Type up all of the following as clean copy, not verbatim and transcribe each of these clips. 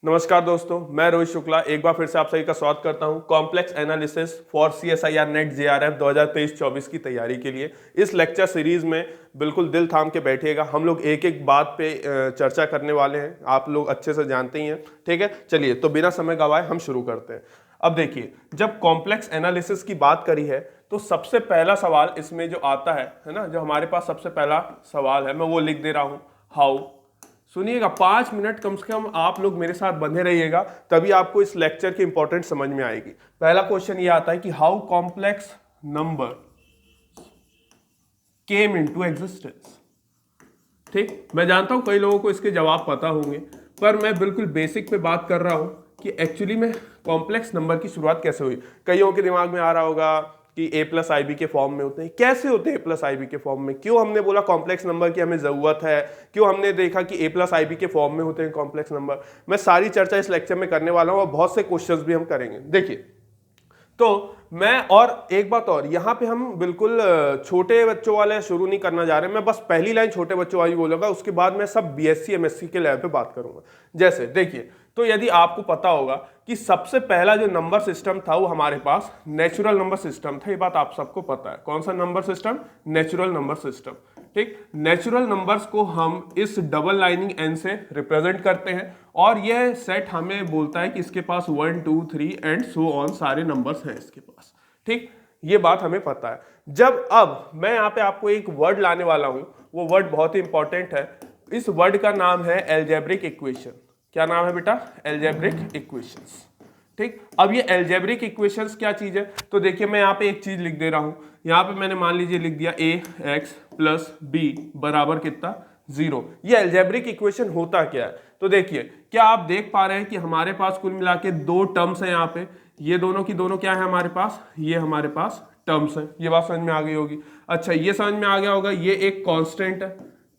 नमस्कार दोस्तों, मैं रोहित शुक्ला एक बार फिर से आप सभी का स्वागत करता हूं complex analysis for CSIR net JRF 2023-24 की तैयारी के लिए। इस लेक्चर सीरीज में बिल्कुल दिल थाम के बैठिएगा। हम लोग एक एक बात पे चर्चा करने वाले हैं, आप लोग अच्छे से जानते ही हैं। ठीक है, चलिए तो बिना समय गवाए हम शुरू करते हैं। अब देखिए, जब कॉम्प्लेक्स एनालिसिस की बात करी है तो सबसे पहला सवाल इसमें जो आता है ना, जो हमारे पास सबसे पहला सवाल है, मैं वो लिख दे रहा हूँ। हाउ, सुनिएगा, 5 मिनट कम से कम आप लोग मेरे साथ बंधे रहिएगा, तभी आपको इस लेक्चर की इंपॉर्टेंट समझ में आएगी। पहला क्वेश्चन ये आता है कि how complex number came into existence. ठीक, मैं जानता हूं कई लोगों को इसके जवाब पता होंगे, पर मैं बिल्कुल बेसिक पे बात कर रहा हूं कि एक्चुअली में कॉम्प्लेक्स नंबर की शुरुआत कैसे हुई। कईयों के दिमाग में आ रहा होगा कि a+ib के फॉर्म में होते हैं। कैसे होते हैं a+ib के फॉर्म में? क्यों हमने बोला कॉम्प्लेक्स नंबर की हमें जरूरत है? क्यों हमने देखा कि a+ib के फॉर्म में होते हैं कॉम्प्लेक्स नंबर? मैं सारी चर्चा इस लेक्चर में करने वाला हूं और बहुत से क्वेश्चंस भी हम करेंगे। देखिए, तो मैं और एक बात और, यहाँ पे हम बिल्कुल छोटे बच्चों वाले शुरू नहीं करना जा रहे। मैं बस पहली लाइन छोटे बच्चों वाली बोलूंगा, उसके बाद मैं सब BSc MSc के लेवल पे बात करूंगा। जैसे देखिए, तो यदि आपको पता होगा कि सबसे पहला जो नंबर सिस्टम था वो हमारे पास नेचुरल नंबर सिस्टम था। ये बात आप सबको पता है। कौन सा number system? Natural number system. ठीक, नेचुरल नंबर्स को हम इस डबल लाइनिंग n से रिप्रेजेंट करते हैं और यह सेट हमें बोलता है कि इसके पास 1 2 3 एंड सो ऑन सारे नंबर्स हैं इसके पास। ठीक, ये बात हमें पता है। जब अब मैं यहाँ पे आपको एक वर्ड लाने वाला हूं, वो वर्ड बहुत ही इंपॉर्टेंट है। इस वर्ड का नाम है एल्जेब्रिक इक्वेशन। क्या नाम है बेटा? Algebraic equations. ठीक, अब ये एल्जेब्रिक इक्वेशंस क्या चीज है? तो देखिए, मैं यहाँ पे एक चीज लिख दे रहा हूं। यहाँ पे मैंने मान लीजिए लिख दिया ax + b बराबर कितना? 0। ये एल्जेब्रिक इक्वेशन होता क्या है? तो देखिए, क्या आप देख पा रहे हैं कि हमारे पास कुल मिला के दो टर्म्स हैं यहाँ पे। ये दोनों की दोनों क्या है हमारे पास? ये हमारे पास टर्म्स है। ये बात समझ में आ गई होगी। अच्छा, ये समझ में आ गया होगा, ये एक कांस्टेंट है।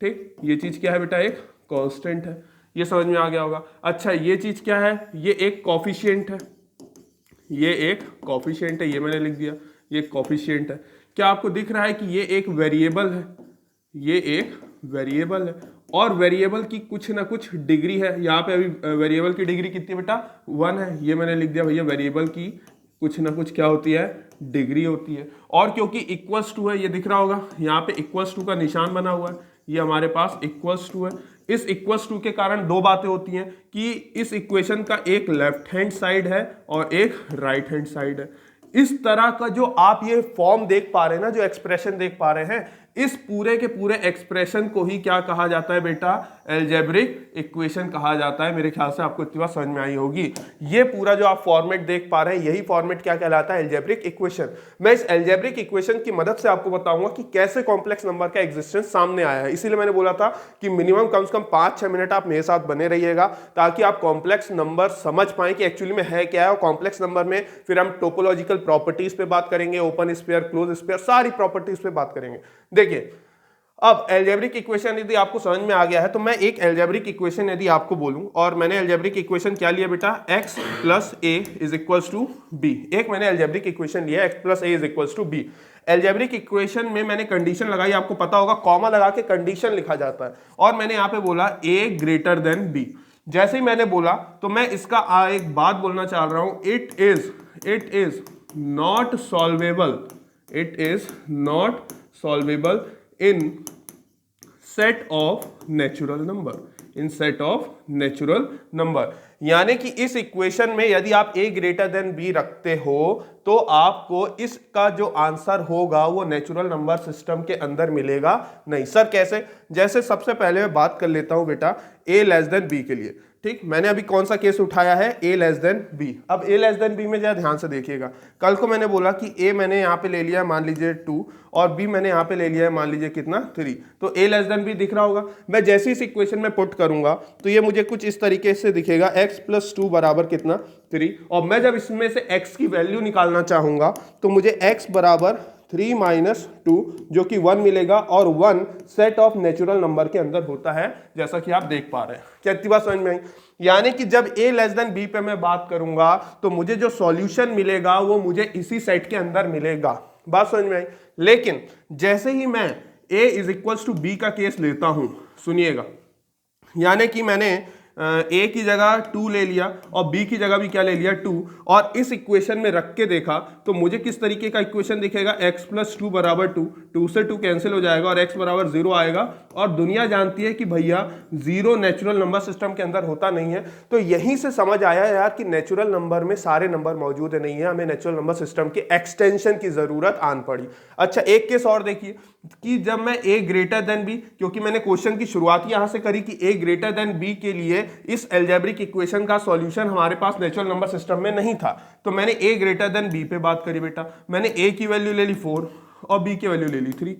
ठीक, ये चीज क्या है बेटा? एक कांस्टेंट है। ये समझ में आ गया होगा। अच्छा, ये चीज क्या है? ये एक कॉफिशिएंट है। ये एक कॉफिशिएंट है, ये मैंने लिख दिया, ये कॉफिशिएंट है। क्या आपको दिख रहा है कि ये एक वेरिएबल है? ये एक वेरिएबल है और वेरिएबल की कुछ ना कुछ डिग्री है। यहाँ पे अभी वेरिएबल की डिग्री कितनी बेटा? 1 है। ये मैंने लिख दिया भैया, वेरिएबल की कुछ ना कुछ क्या होती है? डिग्री होती है। और क्योंकि इक्वल्स टू है, ये दिख रहा होगा यहाँ पे इक्वल्स टू का निशान बना हुआ है, ये हमारे पास इक्वल्स टू है। इस इक्वल्स टू के कारण दो बातें होती हैं कि इस इक्वेशन का एक लेफ्ट हैंड साइड है और एक राइट हैंड साइड है। इस तरह का जो आप ये फॉर्म देख पा रहे हैं ना, जो एक्सप्रेशन देख पा रहे हैं, इस पूरे के पूरे एक्सप्रेशन को ही क्या कहा जाता है बेटा? एल्जेब्रिक इक्वेशन कहा जाता है। मेरे ख्याल से आपको इतनी बात समझ में आई होगी। ये पूरा जो आप फॉर्मेट देख पा रहे हैं, यही फॉर्मेट क्या कहलाता है? Algebraic equation. मैं इस एल्जेब्रिक इक्वेशन की मदद से आपको बताऊंगा कि कैसे कॉम्प्लेक्स नंबर का एग्जिस्टेंस सामने आया है। इसीलिए मैंने बोला था कि मिनिमम कम से कम 5-6 मिनट आप मेरे साथ बने रहिएगा, ताकि आप कॉम्प्लेक्स नंबर समझ पाएं कि एक्चुअली में है क्या है। और कॉम्प्लेक्स नंबर में फिर हम टोपोलॉजिकल प्रॉपर्टीज पे बात करेंगे, ओपन स्फीयर, क्लोज स्फीयर, सारी प्रॉपर्टीज पे बात करेंगे। देखिए, अब एल्जेब्रिक इक्वेशन यदि आपको समझ में आ गया है, तो मैं एक एल्जेब्रिक इक्वेशन यदि आपको बोलूं, और मैंने एल्जेब्रिक इक्वेशन क्या लिया बेटा? x + a = b। एक मैंने एल्जेब्रिक इक्वेशन लिया, x + a = b। Algebraic equation में मैंने कंडीशन लगाई, आपको पता होगा कॉमा लगा के कंडीशन लिखा जाता है। और मैंने यहाँ पे बोला a > b। जैसे ही मैंने बोला तो मैं इसका एक बात बोलना चाह रहा हूं, it is not solvable, it is not solvable in set of natural number, in set of natural number. यानी कि इस इक्वेशन में यदि आप a > b रखते हो तो आपको इसका जो आंसर होगा वो नेचुरल नंबर सिस्टम के अंदर मिलेगा नहीं। सर कैसे? जैसे सबसे पहले मैं बात कर लेता हूं बेटा a < b के लिए। ठीक, मैंने अभी कौन सा केस उठाया है? a < b। अब a < b में जरा ध्यान से देखिएगा। कल को मैंने बोला कि a मैंने यहाँ पे ले लिया मान लीजिए 2 और b मैंने यहाँ पे ले लिया है मान लीजिए कितना? 3। तो a < b दिख रहा होगा। मैं जैसे इस इक्वेशन में पुट करूंगा तो ये मुझे कुछ इस तरीके से दिखेगा, x + 2 बराबर कितना? 3। और मैं जब इसमें से x की वैल्यू निकालना चाहूंगा तो मुझे x बराबर 3 - 2 जो कि 1 मिलेगा, और 1 सेट ऑफ नेचुरल नंबर के अंदर होता है, जैसा कि आप देख पा रहे हैं। क्या इतनी बात समझ में आई? यानी कि जब a < b पे मैं बात करूंगा तो मुझे जो सॉल्यूशन मिलेगा वो मुझे इसी सेट के अंदर मिलेगा। बात समझ में आई? लेकिन जैसे ही मैं a = b का केस लेता हूं, सुनिएगा, यानी कि मैंने a की जगह 2 ले लिया और b की जगह भी क्या ले लिया 2, और इस इक्वेशन में रख के देखा तो मुझे किस तरीके का इक्वेशन दिखेगा, x + 2 = 2, 2 से 2 कैंसिल हो जाएगा और x = 0 आएगा। और दुनिया जानती है कि भैया 0 नेचुरल नंबर सिस्टम के अंदर होता नहीं है। तो यहीं से समझ आया यार कि नेचुरल नंबर में सारे नंबर मौजूद नहीं है, हमें नेचुरल नंबर सिस्टम के एक्सटेंशन की जरूरत आन पड़ी। अच्छा, एक केस और देखिए कि जब मैं a > b, क्योंकि मैंने क्वेश्चन की शुरुआत यहां से करी कि a > b के लिए इस अलजेब्रिक इक्वेशन का सॉल्यूशन हमारे पास नेचुरल नंबर सिस्टम में नहीं था, तो मैंने a > b पे बात करी बेटा। मैंने a की वैल्यू ले ली 4 और b की वैल्यू ले ली 3,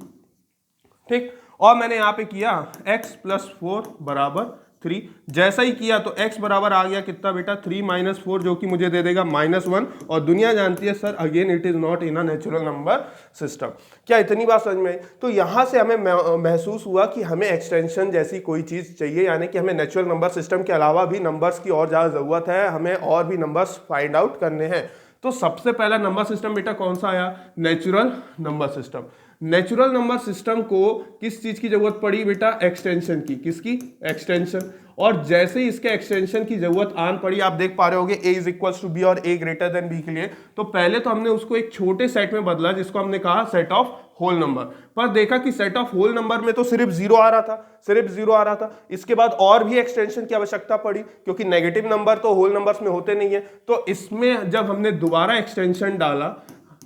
ठीक, और मैंने यहां पे किया x + 4 = 3। जैसा ही किया तो x बराबर आ गया कितना बेटा, 3 - 4, जो कि मुझे दे देगा -1। और दुनिया जानती है sir again it is not in a natural number system. क्या इतनी बात समझ में आई? तो यहां से हमें महसूस हुआ कि हमें एक्सटेंशन जैसी कोई चीज चाहिए, यानी कि हमें नेचुरल नंबर सिस्टम के अलावा भी नंबर्स की और ज्यादा जरूरत है, हमें और भी नंबर्स फाइंड आउट करने हैं। तो सबसे पहला नंबर सिस्टम बेटा कौन सा आया, natural number system. Natural number system को किस चीज की जरूरत पड़ी बेटा, एक्सटेंशन की। किसकी, एक्सटेंशन। और जैसे ही इसके एक्सटेंशन की जरूरत आन पड़ी, आप देख पा रहे होगे a = b और a > b के लिए, तो पहले तो हमने उसको एक छोटे सेट में बदला जिसको हमने कहा सेट ऑफ होल नंबर। पर देखा कि सेट ऑफ होल नंबर में तो सिर्फ 0 आ रहा था, सिर्फ 0 आ रहा था। इसके बाद और भी एक्सटेंशन की आवश्यकता पड़ी, क्योंकि नेगेटिव नंबर तो होल नंबर्स में होते नहीं है। तो इसमें जब हमने दोबारा एक्सटेंशन डाला,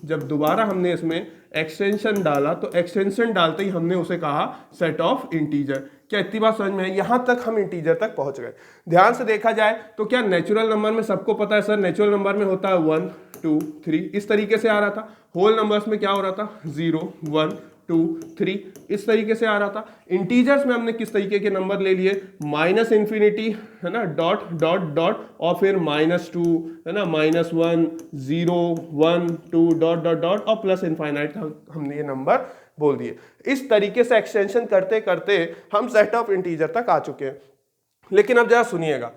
जब दोबारा हमने इसमें एक्सटेंशन डाला, तो एक्सटेंशन डालते ही हमने उसे कहा सेट ऑफ इंटीजर। क्या इतनी बात समझ में है? यहां तक हम इंटीजर तक पहुंच गए। ध्यान से देखा जाए तो क्या नेचुरल नंबर में सबको पता है सर, नेचुरल नंबर में होता है 1 2 3, इस तरीके से आ रहा था। होल नंबर्स में क्या हो रहा था, 0 1 2 3, इस तरीके से आ रहा था। इंटीजर्स में हमने किस तरीके के नंबर ले लिए, -∞, है ना, डॉट डॉट डॉट, और फिर -2, है ना, -1 0 1 2 डॉट डॉट डॉट, और +∞ हमने ये नंबर बोल दिए। इस तरीके से एक्सटेंशन करते करते हम सेट ऑफ इंटीजर तक आ चुके हैं। लेकिन अब जरा सुनिएगा,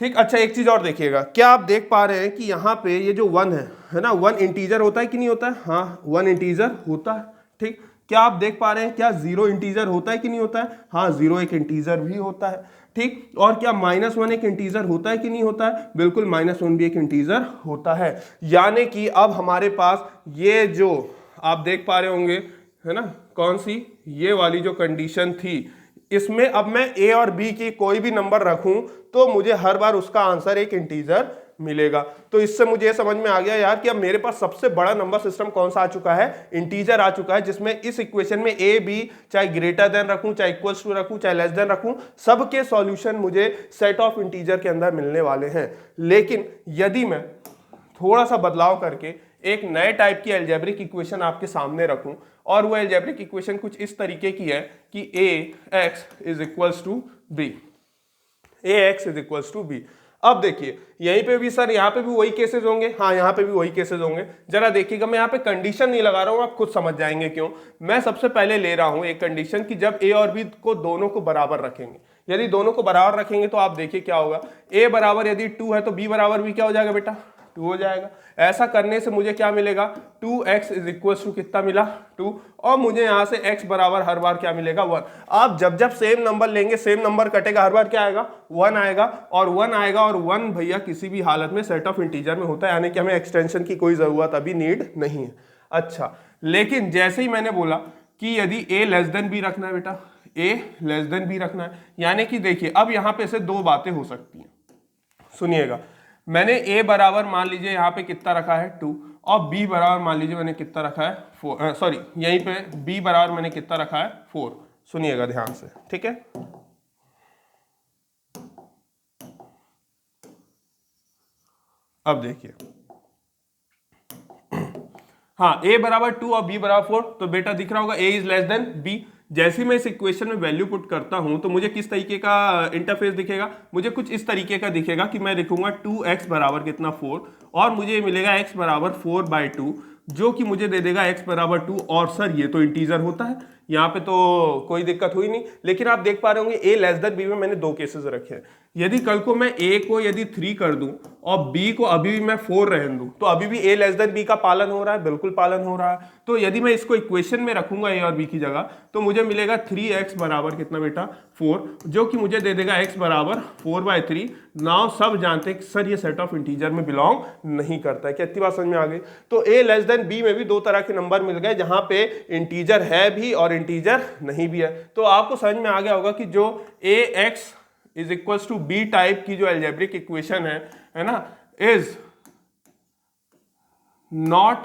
ठीक। अच्छा, एक चीज और देखिएगा, क्या आप देख पा रहे हैं कि यहाँ पे ये जो 1 है ना, 1 इंटीजर होता है कि नहीं होता है? हाँ, 1 इंटीजर होता है, ठीक। क्या आप देख पा रहे हैं, क्या 0 इंटीजर होता है कि नहीं होता है? हाँ, 0 एक इंटीजर भी होता है, ठीक। और क्या -1 एक इंटीजर होता है कि नहीं होता है? बिल्कुल, -1 भी एक इंटीजर होता है। यानी कि अब हमारे पास ये जो आप देख पा रहे होंगे, है ना, कौन सी, ये वाली जो कंडीशन थी, इसमें अब मैं a और b की कोई भी नंबर रखूं तो मुझे हर बार उसका आंसर एक इंटीजर मिलेगा। तो इससे मुझे ये समझ में आ गया यार कि अब मेरे पास सबसे बड़ा नंबर सिस्टम कौन सा आ चुका है, इंटीजर आ चुका है, जिसमें इस इक्वेशन में a b चाहे ग्रेटर देन रखूं, चाहे इक्वल्स टू रखूं, चाहे लेस देन रखूं, सबके सॉल्यूशन मुझे सेट ऑफ इंटीजर के अंदर मिलने वाले हैं। लेकिन यदि मैं थोड़ा सा बदलाव करके एक नए टाइप की अलजेब्रिक इक्वेशन आपके सामने रखूं, और वो अलजेब्रिक इक्वेशन कुछ इस तरीके की है कि ax = b, ax = b। अब देखिए यहीं पे भी सर, यहाँ पे भी वही केसेस होंगे। हाँ, यहाँ पे भी वही केसेस होंगे। जरा देखिएगा, मैं यहाँ पे कंडीशन नहीं लगा रहा हूँ, आप खुद समझ जाएंगे क्यों। मैं सबसे पहले ले रहा हूँ एक कंडीशन कि जब a और b को दोनों को बराबर रखेंगे। यदि दोनों को बराबर रखेंगे तो आप देखिए क्या होगा, a बराबर यदि 2 है तो b बराबर भी क्या हो जाएगा बेटा, 2 हो जाएगा। ऐसा करने से मुझे क्या मिलेगा, 2x = कितना मिला, 2, और मुझे यहां से x बराबर हर बार क्या मिलेगा, 1। आप जब जब सेम नंबर लेंगे, सेम नंबर कटेगा, हर बार क्या आएगा, 1 आएगा, और 1 आएगा, और 1 भैया किसी भी हालत में सेट ऑफ इंटीजर में होता है, यानी कि हमें एक्सटेंशन की कोई जरूरत अभी नीड नहीं है। अच्छा, लेकिन जैसे ही मैंने बोला कि यदि a < b रखना है बेटा, a < b रखना है, यानी कि देखिए अब यहां पे से दो बातें हो सकती हैं। सुनिएगा, मैंने a बराबर मान लीजिए यहाँ पे कितना रखा है, 2, और b बराबर मान लीजिए मैंने कितना रखा है, 4, सॉरी यहीं पे b बराबर मैंने कितना रखा है, 4। सुनिएगा ध्यान से, ठीक है। अब देखिए, हाँ, a बराबर 2 और b बराबर 4, तो बेटा दिख रहा होगा a < b। जैसे मैं इस इक्वेशन में वैल्यू पुट करता हूं तो मुझे किस तरीके का इंटरफेस दिखेगा, मुझे कुछ इस तरीके का दिखेगा कि मैं लिखूंगा 2x बराबर कितना, 4, और मुझे मिलेगा x बराबर 4/2, जो कि मुझे दे देगा x बराबर 2। और सर ये तो इंटीजर होता है, यहाँ पे तो कोई दिक्कत हुई नहीं, लेकिन आप देख पा रहे होंगे a लेस देन b में मैंने दो केसेस रखे हैं। यदि कल को मैं a को यदि 3 कर दूं और b को अभी भी मैं 4 रहने दूं, तो अभी भी a लेस देन b का पालन हो रहा है, बिल्कुल पालन हो रहा है। तो यदि मैं इसको इक्वेशन में रखूंगा a और b की जगह, तो मुझे मिलेगा 3x बराबर कितना बेटा 4, जो कि मुझे दे देगा x बराबर 4/3। नाउ सब जानते हैं कि सर ये सेट ऑफ इंटीजर में बिलोंग नहीं करता है। क्या इतनी बात समझ में आ गई? तो a लेस देन b में भी दो तरह के नंबर मिल गए, जहां पे इंटीजर है भी और इंटीजर नहीं भी है। तो आपको समझ में आ गया होगा कि जो ax is equals to b type की जो अलजेब्रिक इक्वेशन है ना, is not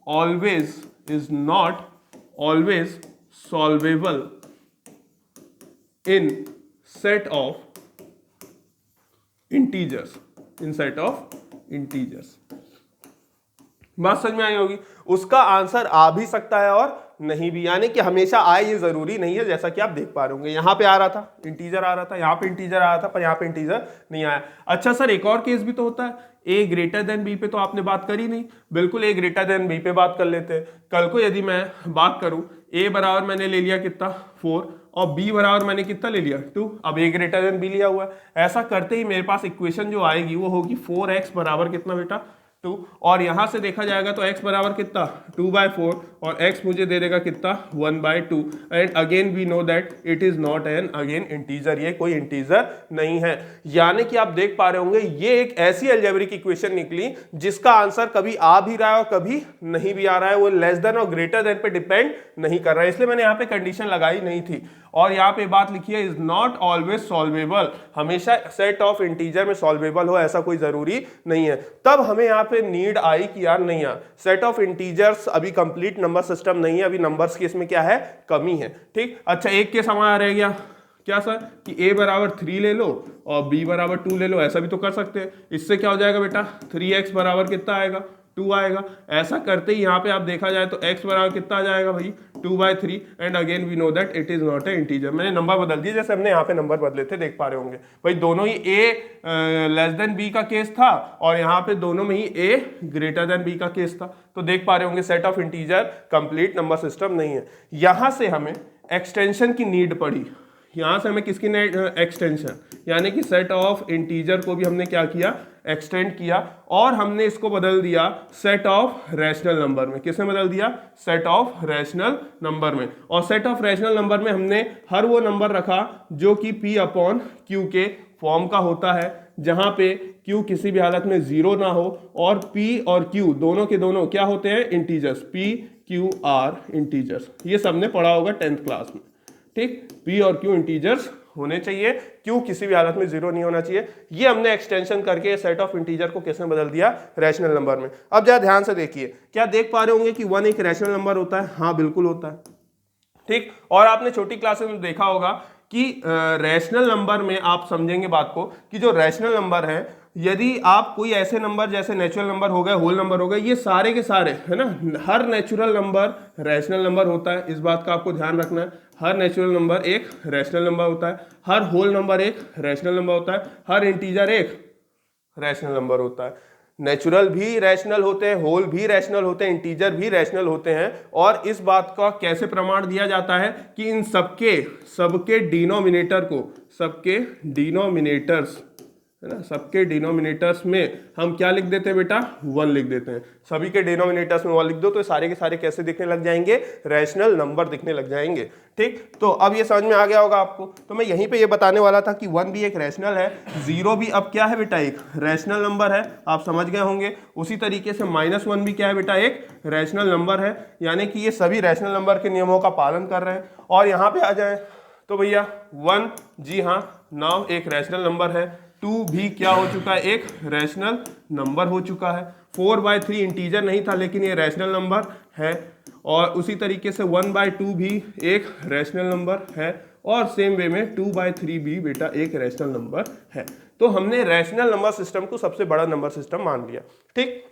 always solvable in set of integers, बात समझ में आई होगी। उसका आंसर आ भी सकता है और नहीं भी, यानी कि हमेशा आए ये जरूरी नहीं है, जैसा कि आप देख पा रहे होंगे। यहाँ पे आ रहा था इंटीजर आ रहा था, यहाँ पे इंटीजर आ रहा था, पर यहाँ पे इंटीजर नहीं आया। अच्छा सर एक और केस भी तो होता है, a ग्रेटर देन b पे तो आपने बात करी नहीं, बिल्कुल a ग्रेटर देन b पे बात कर लेते हैं। कल को यदि मैं बात करूं a बराबर मैंने ले लिया कितना 4 और b बराबर मैंने कितना ले लिया 2, अब a ग्रेटर देन b लिया हुआ है। ऐसा करते ही मेरे पास इक्वेशन जो आएगी वो होगी 4x बराबर कितना बेटा 2, और यहां से देखा जाएगा तो x बराबर कितना 2/4 और x मुझे दे देगा कितना 1/2। And again we know that it is not an again integer, ये कोई इंटीजर नहीं है। यानी कि आप देख पा रहे होंगे ये एक ऐसी अलजेब्रिक इक्वेशन निकली जिसका आंसर कभी आ भी रहा है और कभी नहीं भी आ रहा है, वो लेस देन और ग्रेटर देन पे डिपेंड नहीं कर रहा है। इसलिए मैंने यहाँ पे कंडीशन लगाई नहीं थी। और यहाँ पे बात लिखी है इज नॉट ऑलवेज सॉल्वेबल, हमेशा सेट ऑफ इंटीजर में सॉल्वेबल हो ऐसा कोई जरूरी नहीं है। तब हमें यहाँ पे नीड आई कि यार नहीं यार सेट ऑफ इंटीजर्स अभी कंप्लीट नंबर सिस्टम नहीं है, अभी नंबर्स के इसमें क्या है कमी है। ठीक, अच्छा एक केस हमारा रह गया क्या सर कि a बराबर 3 ले लो और b बराबर 2 ले लो, ऐसा भी तो कर सकते हैं। इससे क्या हो जाएगा बेटा 3x बराबर कितना आएगा 2 आएगा। ऐसा करते ही यहाँ पे आप देखा जाए तो x बराबर कितना आ जाएगा भाई 2/3 and again we know that it is not a integer. मैंने नंबर बदल दिए जैसे हमने यहाँ पे नंबर बदले थे, देख पा रहे होंगे भाई दोनों ही a लेस देन b का केस था और यहाँ पे दोनों में ही a ग्रेटर देन b का केस था। तो देख पा रहे होंगे set of integer complete number system नहीं है। यहाँ से हमें एक्सटेंशन की नीड पड़ी, यहाँ से हमें किसकी एक्सटेंशन, यानी कि सेट ऑफ इंटीजर को भी हमने क्या किया एक्सटेंड किया और हमने इसको बदल दिया सेट ऑफ रैशनल नंबर में। किसने बदल दिया सेट ऑफ रैशनल नंबर में। और सेट ऑफ रैशनल नंबर में हमने हर वो नंबर रखा जो कि p/q के फॉर्म का होता है, जहां पे q किसी भी हालत में 0 ना हो और p और q दोनों के दोनों क्या होते हैं integers, p q r integers. ये सबने पढ़ा होगा 10th क्लास में। ठीक, p और q इंटीजर्स होने चाहिए, q किसी भी हालत में 0 नहीं होना चाहिए। ये हमने एक्सटेंशन करके सेट ऑफ इंटीजर को किसमें बदल दिया रैशनल नंबर में। अब जरा ध्यान से देखिए, क्या देख पा रहे होंगे कि 1 एक रैशनल नंबर होता है? हाँ बिल्कुल होता है। ठीक, और आपने छोटी क्लासेस में देखा होगा कि रैशनल नंबर में आप समझेंगे बात को कि जो रैशनल नंबर है, यदि आप कोई ऐसे नंबर जैसे नेचुरल नंबर हो गए, होल नंबर हो गए, ये सारे के सारे है ना, हर नेचुरल नंबर रैशनल नंबर होता है। इस बात का आपको ध्यान रखना है, हर नेचुरल नंबर एक रैशनल नंबर होता है, हर होल नंबर एक रैशनल नंबर होता है, हर इंटीजर एक रैशनल नंबर होता है। नेचुरल भी रैशनल होते हैं, होल भी रैशनल होते हैं, इंटीजर भी रैशनल होते हैं। और इस बात का कैसे प्रमाण दिया जाता है कि इन सबके डिनोमिनेटर को, सबके डिनोमिनेटर्स है ना, सबके डिनोमिनेटर्स में हम क्या लिख देते हैं बेटा 1 लिख देते हैं। सभी के डिनोमिनेटर्स में 1 लिख दो तो सारे के सारे कैसे दिखने लग जाएंगे रैशनल नंबर दिखने लग जाएंगे। ठीक, तो अब ये समझ में आ गया होगा आपको। तो मैं यहीं पे ये बताने वाला था कि 1 भी एक रैशनल है, 0 भी अब क्या है बेटा एक रैशनल नंबर है, आप समझ गए होंगे। उसी तरीके से -1 भी क्या है बेटा एक रैशनल नंबर है, यानी कि ये सभी रैशनल नंबर के नियमों का पालन कर रहे हैं। और यहाँ पे आ जाए तो भैया 1 जी हाँ नाउ एक रैशनल नंबर है, 2 भी क्या हो चुका है एक रैशनल नंबर हो चुका है, 4/3 इंटीजर नहीं था लेकिन ये रैशनल नंबर है। और उसी तरीके से 1/2 भी एक रैशनल नंबर है और सेम वे में 2/3 भी बेटा एक रैशनल नंबर है। तो हमने रैशनल नंबर सिस्टम को सबसे बड़ा नंबर सिस्टम मान लिया। ठीक,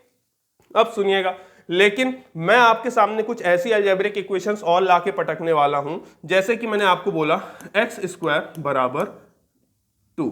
अब सुनिएगा, लेकिन मैं आपके सामने कुछ ऐसी अलजेब्रिक इक्वेशंस और लाके पटकने वाला हूं, जैसे कि मैंने आपको बोला x² बराबर 2,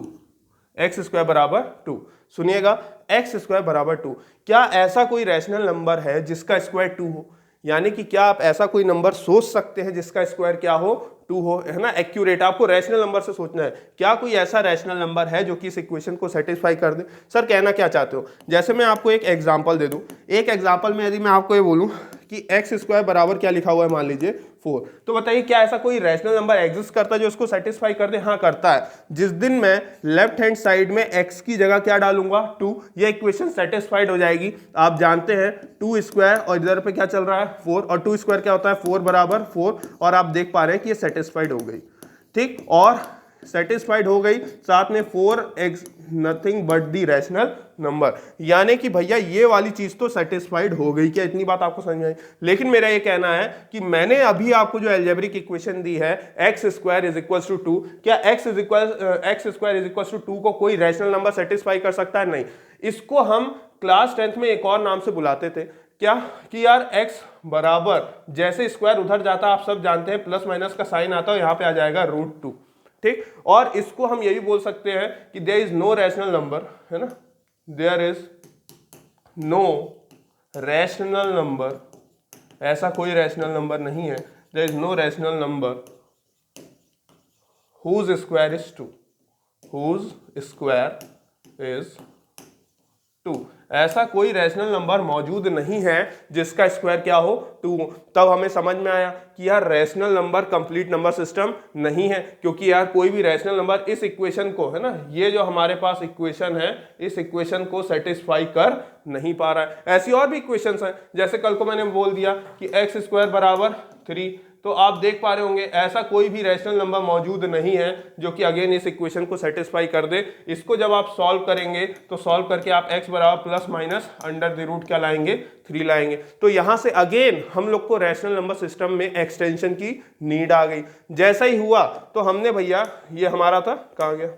x² बराबर 2। सुनिएगा x² बराबर 2, क्या ऐसा कोई रैशनल नंबर है जिसका स्क्वायर 2 हो? यानी कि क्या आप ऐसा कोई नंबर सोच सकते हैं जिसका स्क्वायर क्या हो 2 हो, है ना। एक्यूरेट आपको रैशनल नंबर से सोचना है, क्या कोई ऐसा रैशनल नंबर है जो कि इस इक्वेशन को सेटिस्फाई कर दे। सर कहना क्या चाहते हो, जैसे मैं आपको एक एग्जांपल दे दूं, एक एग्जांपल में यदि मैं आपको ये बोलूं कि एक्स स्क्वायर बराबर क्या लिखा हुआ है, मान लीजिए 4, तो बताइए क्या ऐसा कोई रैशनल नंबर एग्जिस्ट करता है जो इसको सेटिस्फाई कर दे। हाँ करता है। जिस दिन मैं लेफ्ट हैंड साइड में x की जगह क्या डालूंगा 2, ये इक्वेशन सेटिस्फाइड हो जाएगी। आप जानते हैं 2 स्क्वायर और इधर पे क्या चल रहा है 4, और 2 स्क्वायर क्या होता है 4 बराबर 4, और आप देख पा रहे हैं कि ये सेटिस्फाइड हो गई, ठीक, और सेटिस्फाइड हो गई, साथ में 4x nothing but the rational number, यानी कि भैया ये वाली चीज तो सेटिस्फाइड हो गई। क्या इतनी बात आपको समझ में आई? लेकिन मेरा ये कहना है कि मैंने अभी आपको जो अलजेब्रिक इक्वेशन दी है x square is equal to 2, क्या x square is equal to 2 को कोई रैशनल नंबर सेटिस्फाई कर सकता है? नहीं। इसको हम क्लास 10th में एक और नाम से बुलाते थे, क्या कि यार x बराबर जैसे स्क्वायर उधर जाता आप सब जानते हैं प्लस माइनस का साइन आता है, यहां पे आ जाएगा √2, ठीक। और इसको हम ये भी बोल सकते हैं कि there is no rational number, है ना, there is no rational number, ऐसा कोई रैशनल नंबर नहीं है, there is no rational number whose square is 2, whose square is 2, ऐसा कोई रैशनल नंबर मौजूद नहीं है जिसका स्क्वायर क्या हो 2। तब हमें समझ में आया कि यार rational number complete number system नहीं है, क्योंकि यार कोई भी रैशनल नंबर इस इक्वेशन को, है ना, ये जो हमारे पास इक्वेशन है इस इक्वेशन को सेटिस्फाई कर नहीं पा रहा है। ऐसी और भी इक्वेशंस हैं, जैसे कल को मैंने बोल दिया कि एक्स स्क्वायर बराबर 3, तो आप देख पा रहे होंगे ऐसा कोई भी रैशनल नंबर मौजूद नहीं है जो कि अगेन इस इक्वेशन को सेटिस्फाई कर दे। इसको जब आप सॉल्व करेंगे तो सॉल्व करके आप x बराबर plus minus under the root क्या लाएंगे 3 लाएंगे। तो यहां से अगेन हम लोग को रैशनल नंबर सिस्टम में एक्सटेंशन की नीड आ गई। जैसा ही हुआ तो हमने भैया ये हमारा था, कहाँ गया,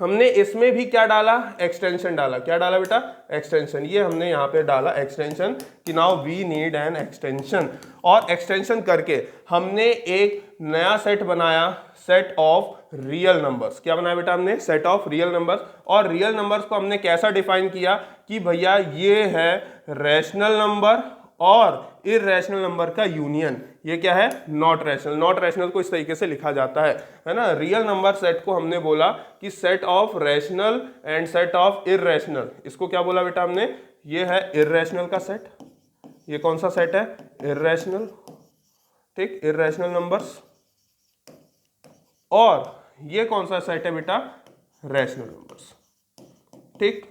हमने इसमें भी क्या डाला, एक्सटेंशन डाला। क्या डाला बेटा, एक्सटेंशन। ये हमने यहाँ पे डाला एक्सटेंशन कि now we need an extension, और एक्सटेंशन करके हमने एक नया सेट बनाया, सेट ऑफ रियल नंबर्स। क्या बनाया बेटा हमने, सेट ऑफ रियल नंबर्स। और रियल नंबर्स को हमने कैसा डिफाइन किया कि भैया ये है रैशनल नंबर और इररेशनल नंबर का यूनियन। ये क्या है, नॉट रैशनल। नॉट रैशनल को इस तरीके से लिखा जाता है ना। रियल नंबर सेट को हमने बोला कि set of rational and set of irrational. इसको क्या बोला बेटा हमने, ये है इररेशनल का सेट। ये कौन सा सेट है, इररेशनल, ठीक, इररेशनल नंबर्स। और ये कौन सा सेट है बेटा, रैशनल नंबर्स, ठीक।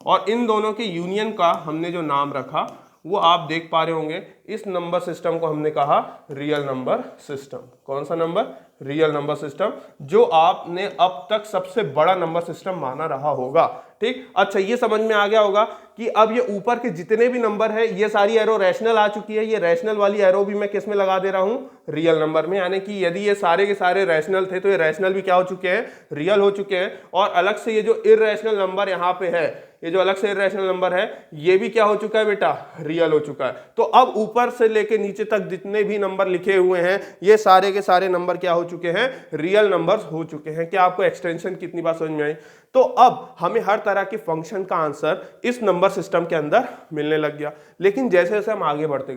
और इन दोनों के यूनियन का हमने जो नाम रखा वो आप देख पा रहे होंगे, इस नंबर सिस्टम को हमने कहा रियल नंबर सिस्टम। कौन सा नंबर, रियल नंबर सिस्टम, जो आपने अब तक सबसे बड़ा नंबर सिस्टम माना रहा होगा, ठीक। अच्छा, ये समझ में आ गया होगा कि अब ये ऊपर के जितने भी नंबर है ये सारी एरो रैशनल आ चुकी है। ये रैशनल वाली एरो भी मैं किस में लगा दे रहा हूं, रियल नंबर में। यानी कि यदि ये सारे के सारे रैशनल थे तो ये रैशनल भी क्या हो चुके हैं, रियल हो चुके हैं। और अलग से ये जो इररेशनल नंबर यहाँ पे है, ये जो अलग से इररेशनल नंबर है, ये भी क्या हो चुका है बेटा, रियल हो चुका है। तो अब ऊपर से लेके नीचे तक जितने भी नंबर लिखे हुए हैं ये सारे के सारे नंबर क्या हो चुके हैं, रियल नंबर्स हो चुके हैं। क्या आपको एक्सटेंशन कितनी बात समझ में आई? तो अब हमें हर तरह के फंक्शन का आंसर इस नंबर सिस्टम के अंदर मिलने लग गया। लेकिन जैसे जैसे हम आगे बढ़ते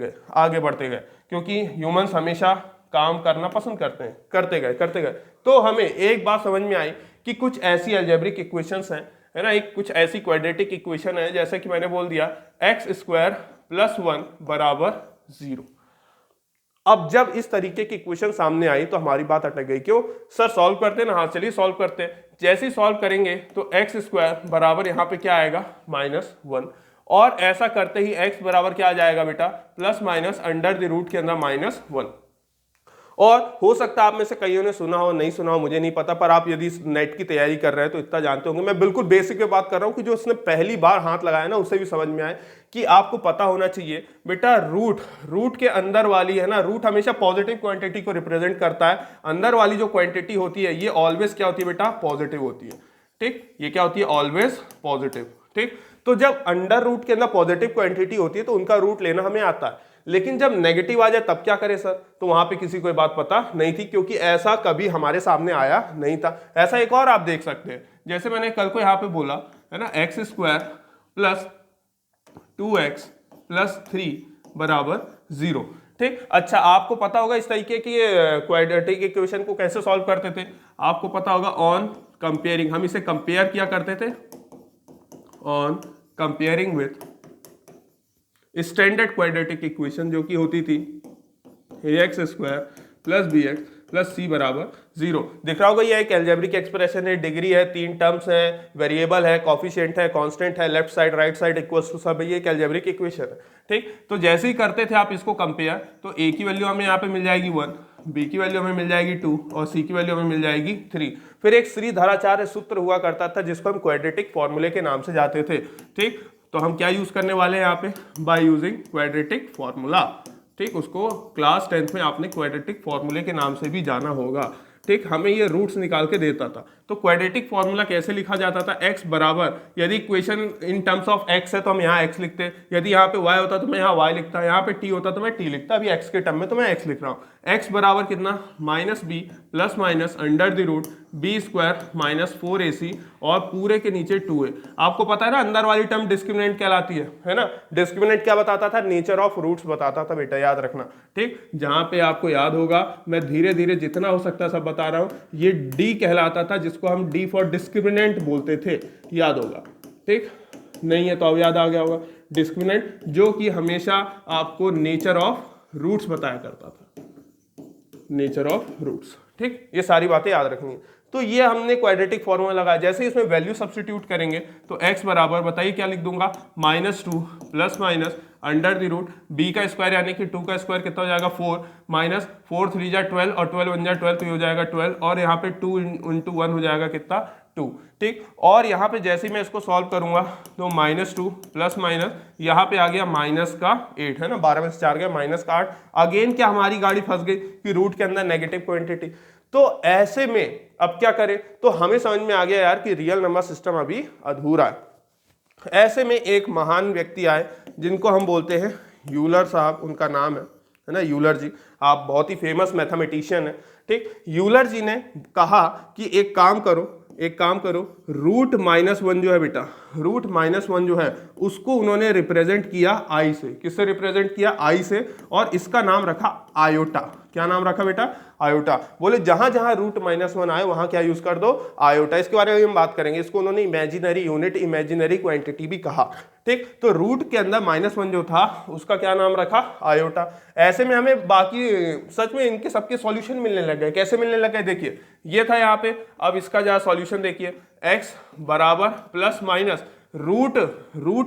गए, क्योंकि ह्यूमंस हमेशा काम करना पसंद करते हैं, करते गए तो हमें एक बात समझ में आई कि कुछ ऐसी अलजेब्रिक इक्वेशंस हैं, है ना, एक कुछ ऐसी क्वाड्रेटिक इक्वेशन है, जैसे कि मैंने बोल दिया एक्स स्क्वायर प्लस 1 बराबर 0। अब जब इस तरीके की इक्वेशन सामने आई तो हमारी बात अटक गई। क्यों सर, सॉल्व करते हैं ना, हाँ चलिए सॉल्व करते हैं। जैसे ही सॉल्व करेंगे तो एक्स स्क्वायर बराबर यहाँ पे क्या आएगा, -1, और ऐसा करते ही एक्स बराबर क्या आ जाएगा बेटा, plus minus under the root के अंदर -1। और हो सकता है आप में से कईयों ने सुना हो, नहीं सुना हो, मुझे नहीं पता, पर आप यदि नेट की तैयारी कर रहे हैं तो इतना जानते होंगे। मैं बिल्कुल बेसिक पे बात कर रहा हूं कि जो उसने पहली बार हाथ लगाया ना उसे भी समझ में आए कि आपको पता होना चाहिए बेटा, रूट के अंदर वाली, है ना, रूट हमेशा पॉजिटिव क्वांटिटी को रिप्रेजेंट करता है। अंदर वाली जो क्वांटिटी होती है ये ऑलवेज क्या होती है बेटा, पॉजिटिव होती है, ठीक। ये क्या होती है, ऑलवेज पॉजिटिव, ठीक। तो जब अंडर रूट के अंदर पॉजिटिव क्वांटिटी होती है तो उनका रूट लेना हमें आता है। लेकिन जब नेगेटिव आ जाए तब क्या करें सर, तो वहां पे किसी को ये बात पता नहीं थी, क्योंकि ऐसा कभी हमारे सामने आया नहीं था। ऐसा एक और आप देख सकते हैं, जैसे मैंने कल को यहाँ पे बोला है ना, x square plus 2x plus 3 बराबर 0। ठीक, अच्छा आपको पता होगा इस तरीके की क्वाड्रेटिक इक्वेशन को कैसे सॉल्व करते थे, आपको पता होगा ऑन कंपेयरिंग, हम इसे कंपेयर किया करते थे on comparing with standard quadratic equation जो कि होती थी ax² + bx + c बराबर 0। दिख रहा होगा ये एक एल्जेब्रिक एक्सप्रेशन है, डिग्री है, 3 टर्म्स है, वेरिएबल है, कॉफिशिएंट है, कांस्टेंट है, left side right side equals to सब, ये एक एल्जेब्रिक इक्वेशन है। ठीक, तो जैसे ही करते थे आप इसको कंपेयर, तो a की वैल्यू हमें यहाँ पे मिल जाएगी 1, b की वैल्यू हमें मिल जाएगी 2 और c की वैल्यू हमें मिल जाएगी 3। फिर एक श्रीधराचार्य सूत्र हुआ करता था जिसको हम क्वाड्रेटिक फॉर्मूले के नाम से जाते थे। ठीक, तो हम क्या यूज करने वाले हैं यहाँ पे, बाय यूजिंग क्वाड्रेटिक फॉर्मूला। ठीक, उसको क्लास 10th में आपने क्वाड्रेटिक फॉर्मूले के नाम से भी जाना होगा। ठीक, हमें ये रूट्स निकाल के देता था। तो क्वाड्रेटिक फॉर्मूला कैसे लिखा जाता था, x बराबर, यदि equation in terms of x है तो हम यहाँ x लिखते, यदि यहाँ पे y होता तो मैं यहाँ y लिखता, यहाँ पे t होता तो मैं t लिखता, अभी x के टर्म में तो मैं x लिख रहा हूँ। x बराबर कितना, -b plus minus under the root b² - 4ac और पूरे के नीचे 2a। आपको पता है ना अंदर वाली टर्म डिस्क्रिमिनेंट कहलाती है ना। डिस्क्रिमिनेंट क्या बताता था, नेचर ऑफ रूट्स बताता था बेटा, याद रखना। ठीक, जहां पे आपको याद होगा, मैं धीरे धीरे जितना हो सकता है सब बता रहा हूं, ये d कहलाता था जिसको हम d फॉर डिस्क्रिमिनेंट बोलते थे, याद होगा। ठीक, नहीं है तो अब याद आ गया होगा, डिस्क्रिमिनेंट जो कि हमेशा आपको नेचर ऑफ रूट्स बताया करता था, नेचर ऑफ रूट्स। ठीक, ये सारी बातें याद रखनी है। तो ये हमने क्वाड्रेटिक फॉर्मूला लगाया, जैसे इसमें वैल्यू सब्स्टिट्यूट करेंगे तो x बराबर, बताइए क्या लिख दूंगा, -2 plus minus under the root b का स्क्वायर यानी कि 2 का स्क्वायर कितना हो जाएगा 4, माइनस 4 3 जा 12 और 12 1 जा 12 तो ये हो जाएगा 12 और यहाँ पे 2 × 1 हो जाएगा कितना 2। ठीक, और यहाँ पे जैसे ही मैं इसको सॉल्व करूंगा तो -2 प्लस माइनस यहाँ पे आ गया -8 है ना, 12 में से 4 गया -8। अगेन क्या हमारी गाड़ी फंस गई कि रूट के अंदर नेगेटिव क्वांटिटी। तो ऐसे में अब क्या करें, तो हमें समझ में आ गया यार कि रियल नंबर सिस्टम अभी अधूरा है। ऐसे में एक महान व्यक्ति आए जिनको हम बोलते हैं यूलर साहब, उनका नाम है ना यूलर जी, आप बहुत ही फेमस मैथमेटिशियन है। ठीक, यूलर जी ने कहा कि एक काम करो, रूट -1 जो है बेटा, रूट -1 जो है उसको उन्होंने रिप्रेजेंट किया आई से। किससे रिप्रेजेंट किया, आई से, और इसका नाम रखा आयोटा। क्या नाम रखा बेटा, आयोटा। बोले जहां जहां रूट -1 आए वहां क्या यूज कर दो, आयोटा। इसके बारे में हम बात करेंगे। इसको उन्होंने इमेजिनरी यूनिट, इमेजिनरी क्वांटिटी भी कहा। ठीक, तो रूट के अंदर -1 जो था उसका क्या नाम रखा, आयोटा। ऐसे में हमें बाकी सच में इनके सबके सॉल्यूशन मिलने लग गए। कैसे मिलने लग गए, देखिए ये था यहाँ पे, अब इसका जहाँ सॉल्यूशन देखिए, x बराबर प्लस माइनस रूट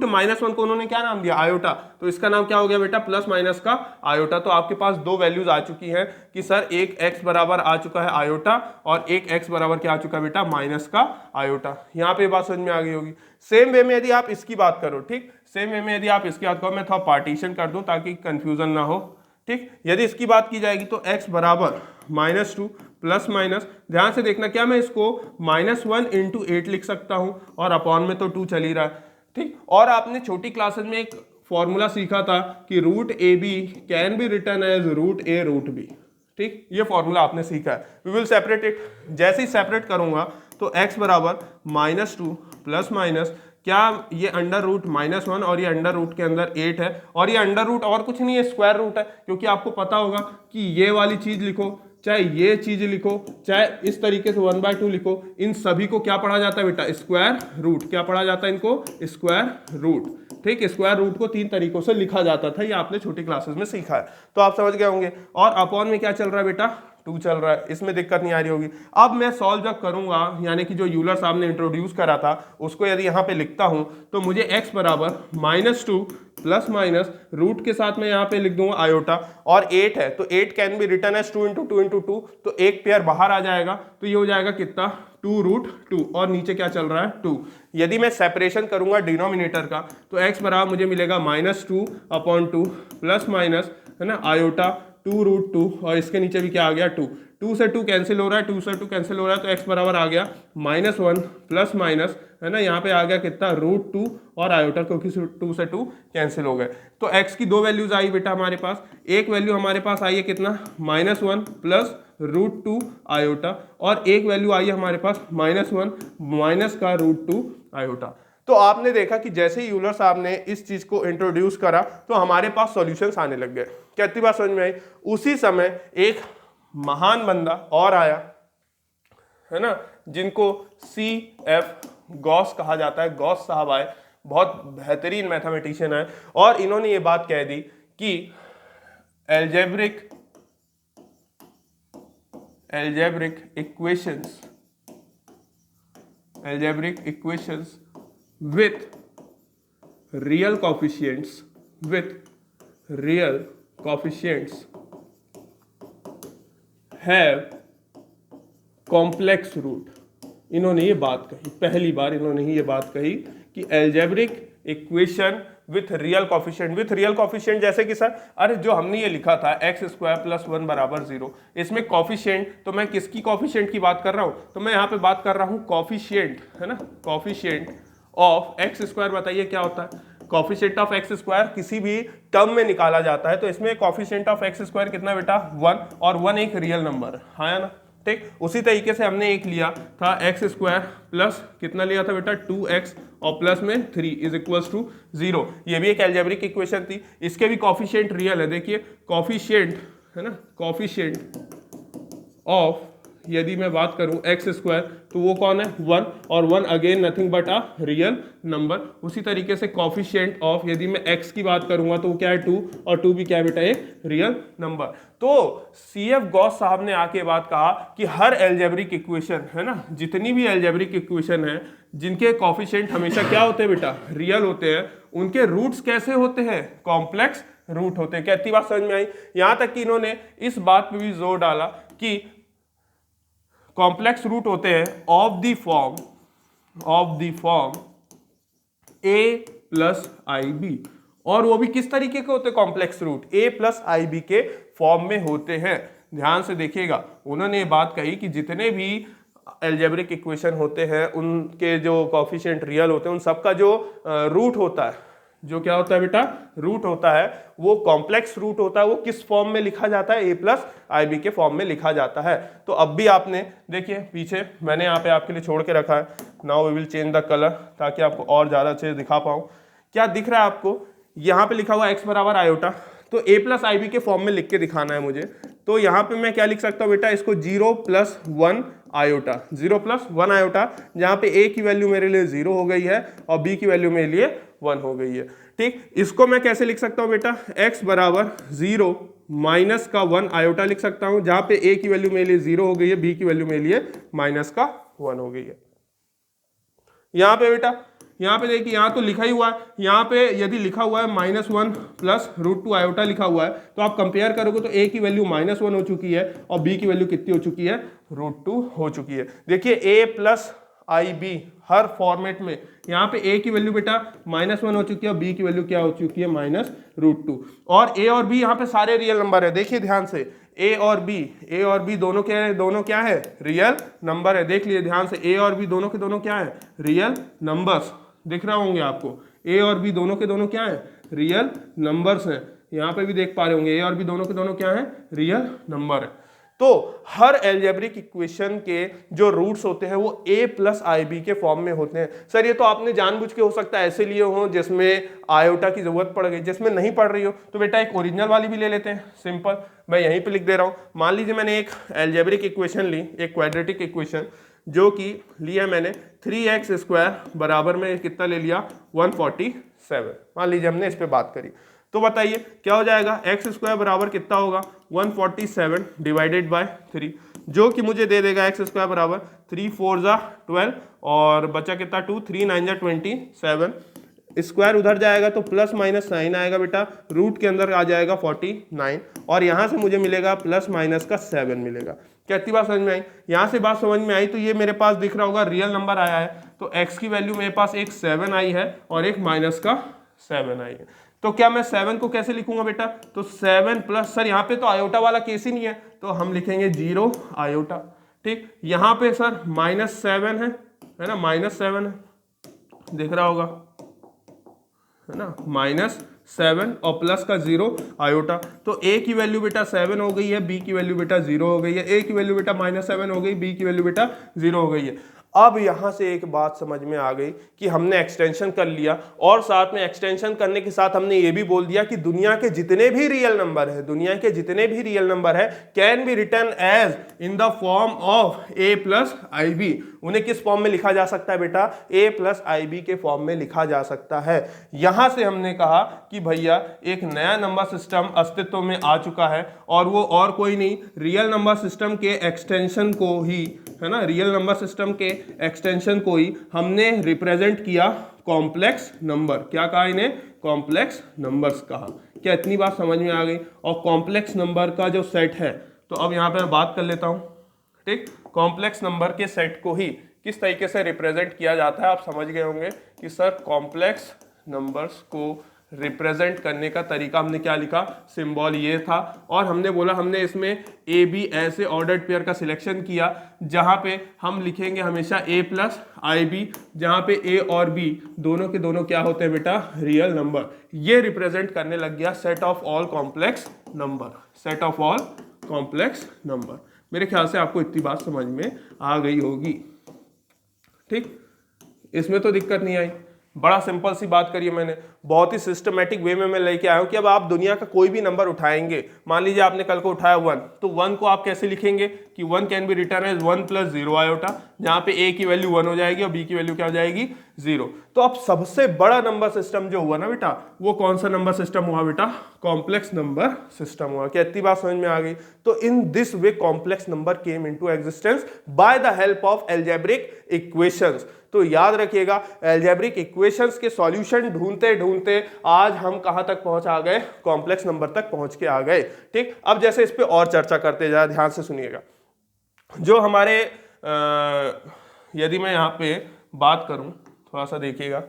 -1 को उन्होंने क्या नाम दिया, आयोटा। तो इसका नाम क्या हो गया बेटा, प्लस माइनस का आयोटा। तो आपके पास दो वैल्यूज आ चुकी हैं कि सर एक x बराबर आ चुका है आयोटा और एक x बराबर क्या आ चुका है बेटा, माइनस का आयोटा। यहाँ पे बात समझ में आ गई होगी। सेम वे में यदि आप इसकी बात करो, ठीक, सेम वे में यदि आप इसकी बात करो, मैं थोड़ा पार्टीशन कर दूं ताकि कंफ्यूजन ना हो। ठीक, यदि इसकी बात की जाएगी तो x बराबर -2 प्लस माइनस, ध्यान से देखना, क्या मैं इसको -1 × 8 लिख सकता हूं और अपॉन में तो 2 चल ही रहा है। ठीक, और आपने छोटी क्लासेस में एक फॉर्मूला सीखा था कि √AB can be written as √A√B। ठीक, ये फॉर्मूला आपने सीखा है। We will separate it. जैसे ही सेपरेट करूंगा तो x बराबर -2 प्लस माइनस, क्या ये अंडर रूट -1 और ये अंडर रूट के अंदर 8 है, और ये अंडर रूट और कुछ नहीं है, स्क्वायर रूट है। क्योंकि आपको पता होगा कि ये वाली चीज लिखो, चाहे ये चीज लिखो, चाहे इस तरीके से 1/2 लिखो, इन सभी को क्या पढ़ा जाता है बेटा, स्क्वायर रूट। क्या पढ़ा जाता है इनको, स्क्वायर रूट। ठीक, स्क्वायर रूट को 3 तरीकों से लिखा जाता था, ये आपने छोटी क्लासेस में सीखा है, तो आप समझ गए होंगे। और अपॉन में क्या चल रहा है बेटा, 2 चल रहा है, इसमें दिक्कत नहीं आ रही होगी। अब मैं सॉल्व जब करूंगा, यानी कि जो यूलर साहब ने इंट्रोड्यूस करा था उसको यदि यहाँ पे लिखता हूं तो मुझे x बराबर -2 प्लस माइनस रूट के साथ मैं यहाँ पे लिख दूंगा आयोटा, और 8 है तो 8 कैन बी रिटन एज 2 × 2 × 2, तो एक पेयर बाहर आ जाएगा, तो ये हो जाएगा कितना, 2√2, और नीचे क्या चल रहा है, 2। यदि मैं सेपरेशन करूंगा डिनोमिनेटर का तो x बराबर मुझे मिलेगा -2/2 प्लस माइनस, है ना, आयोटा 2√2, और इसके नीचे भी क्या आ गया, 2। 2 से 2 कैंसिल हो रहा है, 2 से 2 कैंसिल हो रहा है, तो x बराबर आ गया -1 प्लस माइनस, है ना, यहाँ पे आ गया कितना, √2 और आयोटा, क्योंकि 2 से 2 कैंसिल हो गए। तो x की 2 वैल्यूज आई बेटा हमारे पास। एक वैल्यू हमारे पास आई है कितना, -1 प्लस √2 आयोटा, और एक वैल्यू आई है हमारे पास -1 माइनस का √2 आयोटा। तो आपने देखा कि जैसे ही यूलर साहब ने इस चीज को इंट्रोड्यूस करा तो हमारे पास सॉल्यूशंस आने लग गए। कितनी बात समझ में आई? उसी समय एक महान बंदा और आया, है ना, जिनको CF गॉस कहा जाता है। गॉस साहब आए, बहुत बेहतरीन मैथमेटिशियन है, और इन्होंने ये बात कह दी कि algebraic equations with real coefficients have complex root। इन्होंने ये बात कही, पहली बार इन्होंने ही ये बात कही कि algebraic equation with real coefficient, जैसे कि सर अरे जो हमने ये लिखा था x² + 1 = 0, इसमें कॉफिशिएंट, तो मैं किसकी कॉफिशिएंट की बात कर रहा हूं? तो मैं यहाँ पे बात कर रहा हूं कॉफिशिएंट, है ना, कॉफिशिएंट ऑफ x²। बताइए क्या होता है? कॉफिशिएंट ऑफ x² किसी भी टर्म में निकाला जाता है, तो इसमें कॉफिशिएंट ऑफ x² कितना बेटा? 1, और 1 एक रियल नंबर है ना, ठीक। उसी तरीके से हमने एक लिया था x² प्लस कितना लिया था बेटा? 2x, और प्लस में 3 = 0। ये भी एक एल्जेब्रिक इक्वेशन थी, इसके भी कॉफिशिएंट रियल है। देखिए कॉफिशिएंट, है ना, कॉफिशिएंट ऑफ, यदि मैं बात करूं x² तो वो कौन है? 1, और 1 again nothing but a real number. उसी तरीके से कॉफिशिएंट ऑफ, यदि मैं x की बात करूंगा तो वो क्या है? 2, और 2 भी क्या है बेटा? एक रियल नंबर। तो CF गॉस साहब ने आके बात कहा कि हर एल्जेब्रिक इक्वेशन, है ना, जितनी भी एल्जेब्रिक इक्वेशन है जिनके कॉफिशिएंट हमेशा क्या होते हैं बेटा? रियल होते हैं, उनके रूट्स कैसे होते हैं? कॉम्प्लेक्स रूट होते हैं। क्या इतनी बात समझ में आई? यहां तक कि इन्होंने इस बात पे भी जोर डाला कि कॉम्प्लेक्स रूट होते हैं of the form a + IB, और वो भी किस तरीके के होते हैं? कॉम्प्लेक्स रूट a + IB के फॉर्म में होते हैं। ध्यान से देखिएगा, उन्होंने ये बात कही कि जितने भी एल्जेब्रिक इक्वेशन होते हैं उनके जो कॉफिशिएंट रियल होते हैं, उन सबका जो रूट होता है, जो क्या होता है बेटा? रूट होता है, वो कॉम्प्लेक्स रूट होता है। वो किस फॉर्म में लिखा जाता है? a + IB के फॉर्म में लिखा जाता है। तो अब भी आपने देखिए पीछे मैंने यहाँ पे आपके लिए छोड़ के रखा है। Now we will change the colour, ताकि आपको और ज़्यादा अच्छे से दिखा पाऊँ। क्या दिख रहा है आपको? यहाँ पे लिखा हुआ x = आयोटा, तो a + IB के फॉर्म में लिख के दिखाना है मुझे। तो यहाँ पे मैं क्या लिख सकता हूँ बेटा? इसको 0 + 1 आयोटा, 0 + 1 आयोटा, जहाँ पे a की वैल्यू मेरे लिए 0 हो गई है और b की वैल्यू मेरे लिए 1 हो गई है, ठीक। इसको मैं कैसे लिख सकता हूँ बेटा? x = 0 - 1 आयोटा लिख सकता हूँ, जहाँ पे a की वैल्यू मेरे लिए 0 हो गई है, b की वैल्यू मेरे लिए -1 हो गई है। यहाँ पे बेटा, यहाँ पे देखिए, यहाँ तो लिखा ही हुआ है, यहाँ पे यदि लिखा हुआ है -1 + √2 आयोटा लिखा हुआ है, तो आप कंपेयर करोगे तो a की वैल्यू -1 हो चुकी है और b की वैल्यू कितनी हो चुकी है? √2 हो चुकी है। देखिए a + IB हर फॉर्मेट में, यहाँ पे a की वैल्यू बेटा -1 हो चुकी है और b की वैल्यू क्या हो चुकी है? -√2, और a और b यहाँ पे सारे रियल नंबर है। देखिए ध्यान से, a और b दोनों क्या है? रियल नंबर है। देख लिए ध्यान से, a और b दोनों के दोनों क्या है? रियल नंबर्स दिख रहा होंगे आपको। a और b दोनों के दोनों क्या है? रियल नंबर्स हैं। यहाँ पे भी देख पा रहे होंगे, a और b दोनों के दोनों क्या है? रियल नंबर है। तो हर एल्जेब्रिक इक्वेशन के जो रूट्स होते हैं वो a + IB के फॉर्म में होते हैं। सर ये तो आपने जानबूझ के हो सकता है ऐसे लिए हो जिसमें आयोटा की जरूरत पड़ गई, जिसमें नहीं पड़ रही हो तो बेटा एक ओरिजिनल वाली भी ले लेते हैं। सिंपल, मैं यहीं पे लिख दे रहा हूँ। मान लीजिए मैंने एक एल्जेब्रिक इक्वेशन ली, एक क्वाड्रेटिक इक्वेशन, जो कि लिया मैंने 3x² बराबर में कितना ले लिया? 147। मान लीजिए हमने इस पे बात करी, तो बताइए क्या हो जाएगा? x² बराबर कितना होगा? 147 / 3, जो कि मुझे दे देगा x² बराबर 3 × 4 = 12, और बचा कितना? 2, 3 × 9 = 27। स्क्वायर उधर जाएगा तो ± साइन आएगा बेटा, रूट के अंदर आ जाएगा 49, और यहाँ से मुझे मिलेगा ±7 मिलेगा। क्या इतनी बात समझ में आई? यहाँ से बात समझ में आई तो ये मेरे पास दिख रहा होगा रियल नंबर आया है, तो x की वैल्यू मेरे पास एक 7 आई है और एक -7 आई है। तो क्या मैं 7 को कैसे लिखूंगा बेटा? तो 7 सर यहाँ पे तो आयोटा वाला केस ही नहीं है, तो हम लिखेंगे 0 आयोटा, ठीक। यहाँ पे सर -7 है ना, -7 है, दिख रहा होगा, है ना, -7 और प्लस का 0 आयोटा। तो a की वैल्यू बेटा 7 हो गई है, b की वैल्यू बेटा 0 हो गई है। a की वैल्यू बेटा -7 हो गई, b की वैल्यू बेटा 0 हो गई है। अब यहां से एक बात समझ में आ गई कि हमने एक्सटेंशन कर लिया, और साथ में एक्सटेंशन करने के साथ हमने ये भी बोल दिया कि दुनिया के जितने भी रियल नंबर है, दुनिया के जितने भी रियल नंबर है can be written as in the form of a plus i b. उन्हें किस फॉर्म में लिखा जा सकता है बेटा? a प्लस आई बी के फॉर्म में लिखा जा सकता है। यहां से हमने कहा कि भैया एक नया नंबर सिस्टम अस्तित्व में आ चुका है, और वो और कोई नहीं, रियल नंबर सिस्टम के एक्सटेंशन को ही, है ना, रियल नंबर सिस्टम के एक्सटेंशन को ही हमने रिप्रेजेंट किया कॉम्प्लेक्स नंबर। क्या कहा इन्हें? कॉम्प्लेक्स नंबर्स कहा। क्या इतनी बात समझ में आ गई? और कॉम्प्लेक्स नंबर का जो सेट है, तो अब यहाँ पे मैं बात कर लेता हूँ, ठीक। कॉम्प्लेक्स नंबर के सेट को ही किस तरीके से रिप्रेजेंट किया जाता है, आप समझ गए होंगे कि सर कॉम्प्लेक्स नंबर्स को रिप्रेजेंट करने का तरीका हमने क्या लिखा, सिंबल ये था, और हमने बोला हमने इसमें ए बी ऐसे ऑर्डर्ड पेयर का सिलेक्शन किया जहां पे हम लिखेंगे हमेशा ए प्लस आई बी, जहां पे ए और बी दोनों के दोनों क्या होते हैं बेटा? Real number. ये रिप्रेजेंट करने लग गया set of all complex number, set of all complex number. मेरे ख्याल से आपको इतनी बात समझ में आ गई होगी, ठीक। इसमें तो दिक्कत नहीं आई, बड़ा सिंपल सी बात करिए मैंने, बहुत ही सिस्टमेटिक वे में मैं लेके आया हूं कि अब आप दुनिया का कोई भी नंबर उठाएंगे, मान लीजिए आपने कल को उठाया 1, तो 1 को आप कैसे लिखेंगे कि 1 can be written as 1 plus 0 iota, जहां पे a की वैल्यू 1 हो जाएगी और b की वैल्यू क्या हो जाएगी? 0। तो अब सबसे बड़ा नंबर सिस्टम जो हुआ ना बेटा, वो कौन सा नंबर सिस्टम हुआ बेटा? कॉम्प्लेक्स नंबर सिस्टम हुआ। क्या इतनी बात समझ में आ गई? तो in this way complex number came into existence by the help of algebraic equations. तो याद रखिएगा, एल्जेब्रिक इक्वेशंस के सॉल्यूशन ढूंढते ढूंढते आज हम कहां तक पहुंच आ गए? कॉम्प्लेक्स नंबर तक पहुंच के आ गए, ठीक। अब जैसे इस पे और चर्चा करते जाए, ध्यान से सुनिएगा। जो हमारे यदि मैं यहां पे बात करूं, थोड़ा सा देखिएगा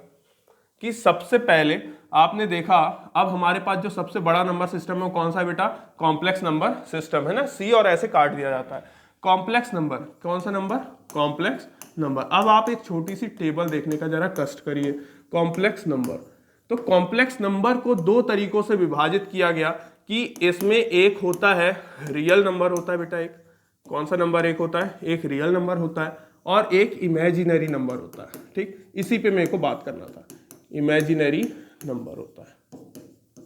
कि सबसे पहले आपने देखा, अब हमारे पास जो सबसे बड़ा नंबर सिस्टम है वो कौन सा है बेटा? कॉम्प्लेक्स नंबर सिस्टम, है ना। सी और ऐसे काट दिया जाता है। कॉम्प्लेक्स नंबर, कौन सा नंबर? Complex number. अब आप एक छोटी सी टेबल देखने का जरा कष्ट करिए, कॉम्प्लेक्स नंबर। तो कॉम्प्लेक्स नंबर को दो तरीकों से विभाजित किया गया कि इसमें एक होता है रियल नंबर होता है बेटा, एक कौन सा नंबर एक होता है? एक रियल नंबर होता है, और एक इमेजिनरी नंबर होता है, ठीक। इसी पे मेरे को बात करना था, इमेजिनरी नंबर होता है।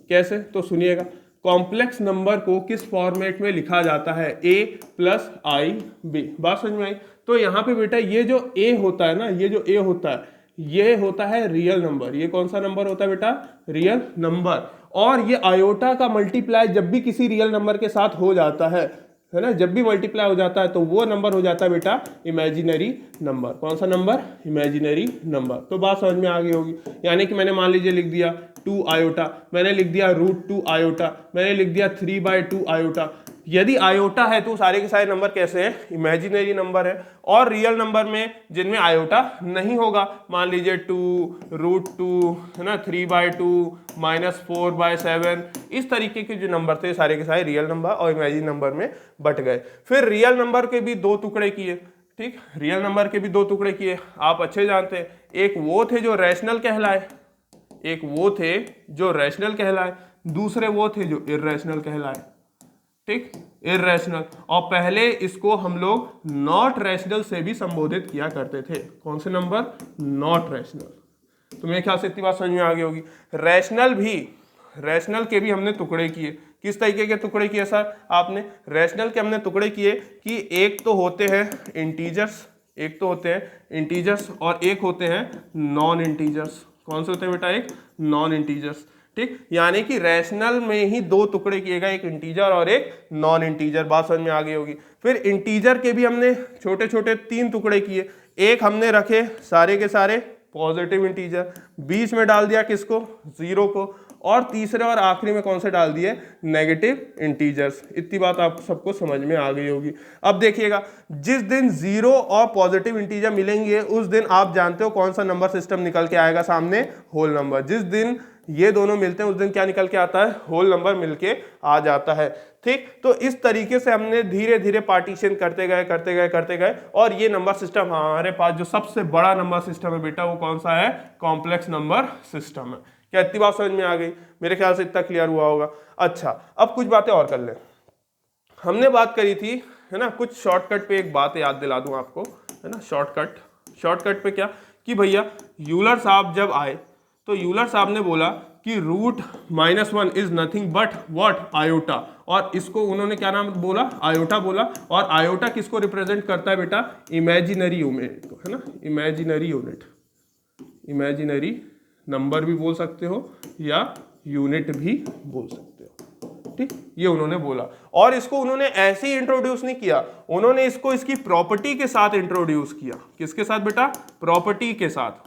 कैसे? तो सुनिएगा, कॉम्प्लेक्स नंबर को किस फॉर्मेट में लिखा जाता है? a plus i b. बात समझ में आई? तो यहाँ पे बेटा ये जो a होता है ना, ये जो a होता है, ये होता है रियल नंबर। ये कौन सा नंबर होता है बेटा? Real number. और ये आयोटा का मल्टीप्लाई जब भी किसी रियल नंबर के साथ हो जाता है ना, जब भी मल्टीप्लाई हो जाता है तो वो नंबर हो जाता है बेटा इमेजिनरी नंबर। कौन सा नंबर? Imaginary number. तो बात समझ में आ गई होगी। यानी कि मैंने मान लीजिए लिख दिया 2 आयोटा, मैंने लिख दिया √2 आयोटा, मैंने लिख दिया 3/2 आयोटा। यदि आयोटा है तो सारे के सारे नंबर कैसे हैं? इमेजिनरी नंबर है। और रियल नंबर में जिनमें आयोटा नहीं होगा, मान लीजिए 2, √2, है ना, 3/2, -4/7, इस तरीके के जो नंबर थे सारे के सारे रियल नंबर और इमेजिनरी नंबर में बट गए। फिर रियल नंबर के भी दो टुकड़े किए, ठीक। रियल नंबर के भी दो टुकड़े किए, आप अच्छे जानते हैं। एक वो थे जो रैशनल कहलाए, एक वो थे जो रैशनल कहलाए, दूसरे वो थे जो इर्रेशनल कहलाए, ठीक, इर्रेशनल। और पहले इसको हम लोग नॉट रैशनल से भी संबोधित किया करते थे। कौन से नंबर? Not rational. तो मेरे ख्याल से इतनी बात समझ में आ गई होगी। रैशनल के भी हमने टुकड़े किए। किस तरीके के टुकड़े किए सर आपने? रैशनल के हमने टुकड़े किए कि एक तो होते हैं इंटीजर्स, एक तो होते हैं इंटीजर्स और एक होते हैं नॉन इंटीजर्स। कौन से होते हैं बेटा? एक नॉन इंटीजर्स, ठीक। यानी कि रैशनल में ही दो टुकड़े किए गए, एक इंटीजर और एक नॉन इंटीजर। बात समझ में आ गई होगी। फिर इंटीजर के भी हमने छोटे छोटे 3 टुकड़े किए। एक हमने रखे सारे के सारे पॉजिटिव इंटीजर, बीच में डाल दिया किसको? 0 को, और तीसरे और आखिरी में कौन से डाल दिए? Negative integers. इतनी बात आप सबको समझ में आ गई होगी। अब देखिएगा, जिस दिन 0 और पॉजिटिव इंटीजर मिलेंगे उस दिन आप जानते हो कौन सा नंबर सिस्टम निकल के आएगा सामने? Whole number. जिस दिन ये दोनों मिलते हैं उस दिन क्या निकल के आता है? होल नंबर मिलके आ जाता है, ठीक। तो इस तरीके से हमने धीरे धीरे पार्टीशन करते गए और ये नंबर सिस्टम हमारे पास जो सबसे बड़ा नंबर सिस्टम है बेटा वो कौन सा है? कॉम्प्लेक्स नंबर सिस्टम है। क्या इतनी बात समझ में आ गई? मेरे ख्याल से इतना क्लियर हुआ होगा। अच्छा, अब कुछ बातें और कर लें। हमने बात करी थी, है ना, कुछ शॉर्टकट पे एक बात याद दिला दूं आपको, है ना, शॉर्टकट पे क्या कि भैया यूलर साहब जब आए तो यूलर साहब ने बोला कि root -1 is nothing but what iota, और इसको उन्होंने क्या नाम बोला, आयोटा बोला। और आयोटा किसको रिप्रेजेंट करता है बेटा, इमेजिनरी यूनिट को, है ना, इमेजिनरी यूनिट, इमेजिनरी नंबर भी बोल सकते हो या यूनिट भी बोल सकते हो, ठीक, ये उन्होंने बोला। और इसको उन्होंने ऐसे ही इंट्रोड्यूस नहीं किया, उन्होंने इसको इसकी प्रॉपर्टी के साथ इंट्रोड्यूस किया। किसके साथ बेटा, प्रॉपर्टी के साथ।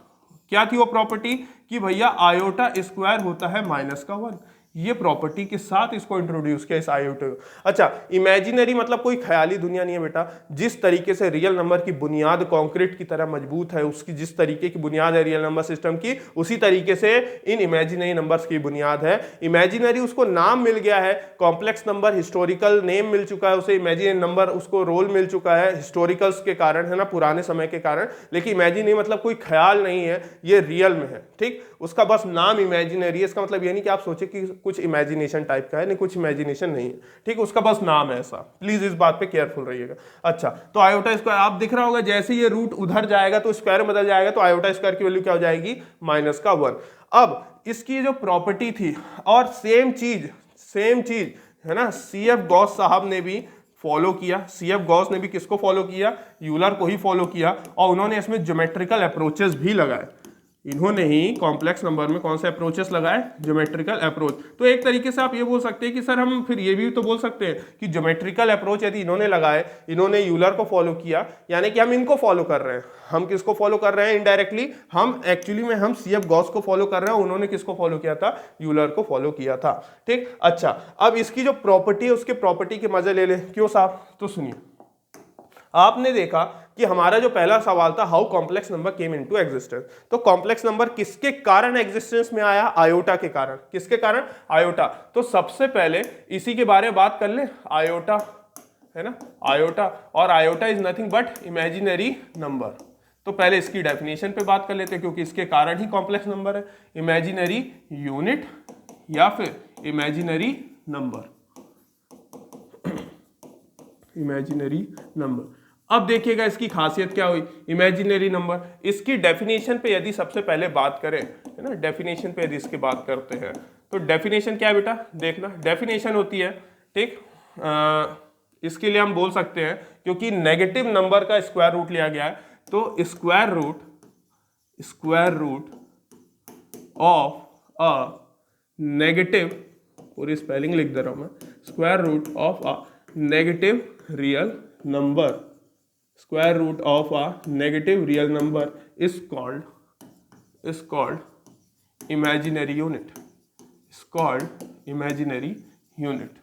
क्या थी वो प्रॉपर्टी कि भैया आयोटा स्क्वायर होता है -1, ये प्रॉपर्टी के साथ इसको इंट्रोड्यूस किया इस आयोटा को। अच्छा, इमेजिनरी मतलब कोई ख्याली दुनिया नहीं है बेटा, जिस तरीके से रियल नंबर की बुनियाद कंक्रीट की तरह मजबूत है, उसकी जिस तरीके की बुनियाद है रियल नंबर सिस्टम की, उसी तरीके से इन इमेजिनरी नंबर्स की बुनियाद है। इमेजिनरी उसको नाम मिल गया है, कॉम्प्लेक्स नंबर हिस्टोरिकल नेम मिल चुका है उसे, इमेजिनरी नंबर उसको रोल मिल चुका है हिस्टोरिकल्स के कारण, है ना, पुराने समय के कारण। लेकिन इमेजिनरी मतलब कोई ख्याल नहीं है, ये रियल में है, ठीक, उसका बस नाम इमेजिनरी है। इसका मतलब ये नहीं कि आप सोचे कि कुछ इमेजिनेशन टाइप का है, नहीं, कुछ इमेजिनेशन नहीं है, ठीक, उसका बस नाम है ऐसा। प्लीज इस बात पे केयरफुल रहिएगा। अच्छा, तो आयोटा स्क्वायर आप दिख रहा होगा, जैसे ये रूट उधर जाएगा तो स्क्वायर बदल जाएगा, तो आयोटा स्क्वायर की वैल्यू क्या हो जाएगी, -1। अब इसकी जो प्रॉपर्टी थी, और सेम चीज है ना, CF गॉस साहब ने भी फॉलो किया। CF गॉस ने भी किसको फॉलो किया, यूलर को ही फॉलो किया, और उन्होंने इसमें ज्योमेट्रिकल अप्रोचेस भी लगाए। इन्होंने ही कॉम्प्लेक्स नंबर में कौन से अप्रोचेस लगाए, ज्योमेट्रिकल अप्रोच। तो एक तरीके से आप ये बोल सकते हैं कि सर हम फिर ये भी तो बोल सकते हैं कि ज्योमेट्रिकल अप्रोच यदि इन्होंने लगाए, इन्होंने यूलर को फॉलो किया, यानी कि हम इनको फॉलो कर रहे हैं। हम किसको फॉलो कर रहे हैं, इनडायरेक्टली हम एक्चुअली में हम CF गॉस को फॉलो कर रहे हैं, उन्होंने किसको फॉलो किया था, यूलर को फॉलो किया था, ठीक। अच्छा, अब इसकी जो प्रॉपर्टी है उसके प्रॉपर्टी के मजे ले ले, क्यों साहब, तो सुनिए। आपने देखा कि हमारा जो पहला सवाल था, how complex number came into existence, तो कॉम्प्लेक्स नंबर किसके कारण एग्जिस्टेंस में आया, आयोटा के कारण। किसके कारण, आयोटा। तो सबसे पहले इसी के बारे में बात कर ले, आयोटा, है ना, आयोटा, और iota is nothing but imaginary number. तो पहले इसकी डेफिनेशन पे बात कर लेते हैं, क्योंकि इसके कारण ही कॉम्प्लेक्स नंबर है, इमेजिनरी यूनिट या फिर इमेजिनरी नंबर, इमेजिनरी नंबर। अब देखिएगा इसकी खासियत क्या हुई, इमेजिनरी नंबर। इसकी डेफिनेशन पे यदि सबसे पहले बात करें, है ना, डेफिनेशन पे यदि इसकी बात करते हैं, तो डेफिनेशन क्या है बेटा, देखना, डेफिनेशन होती है, ठीक, इसके लिए हम बोल सकते हैं, क्योंकि नेगेटिव नंबर का स्क्वायर रूट लिया गया है, तो square root of a negative, पूरी स्पेलिंग लिख दे रहा हूं मैं, square root of a negative real number, square root of a negative real number is called imaginary unit, is called imaginary unit।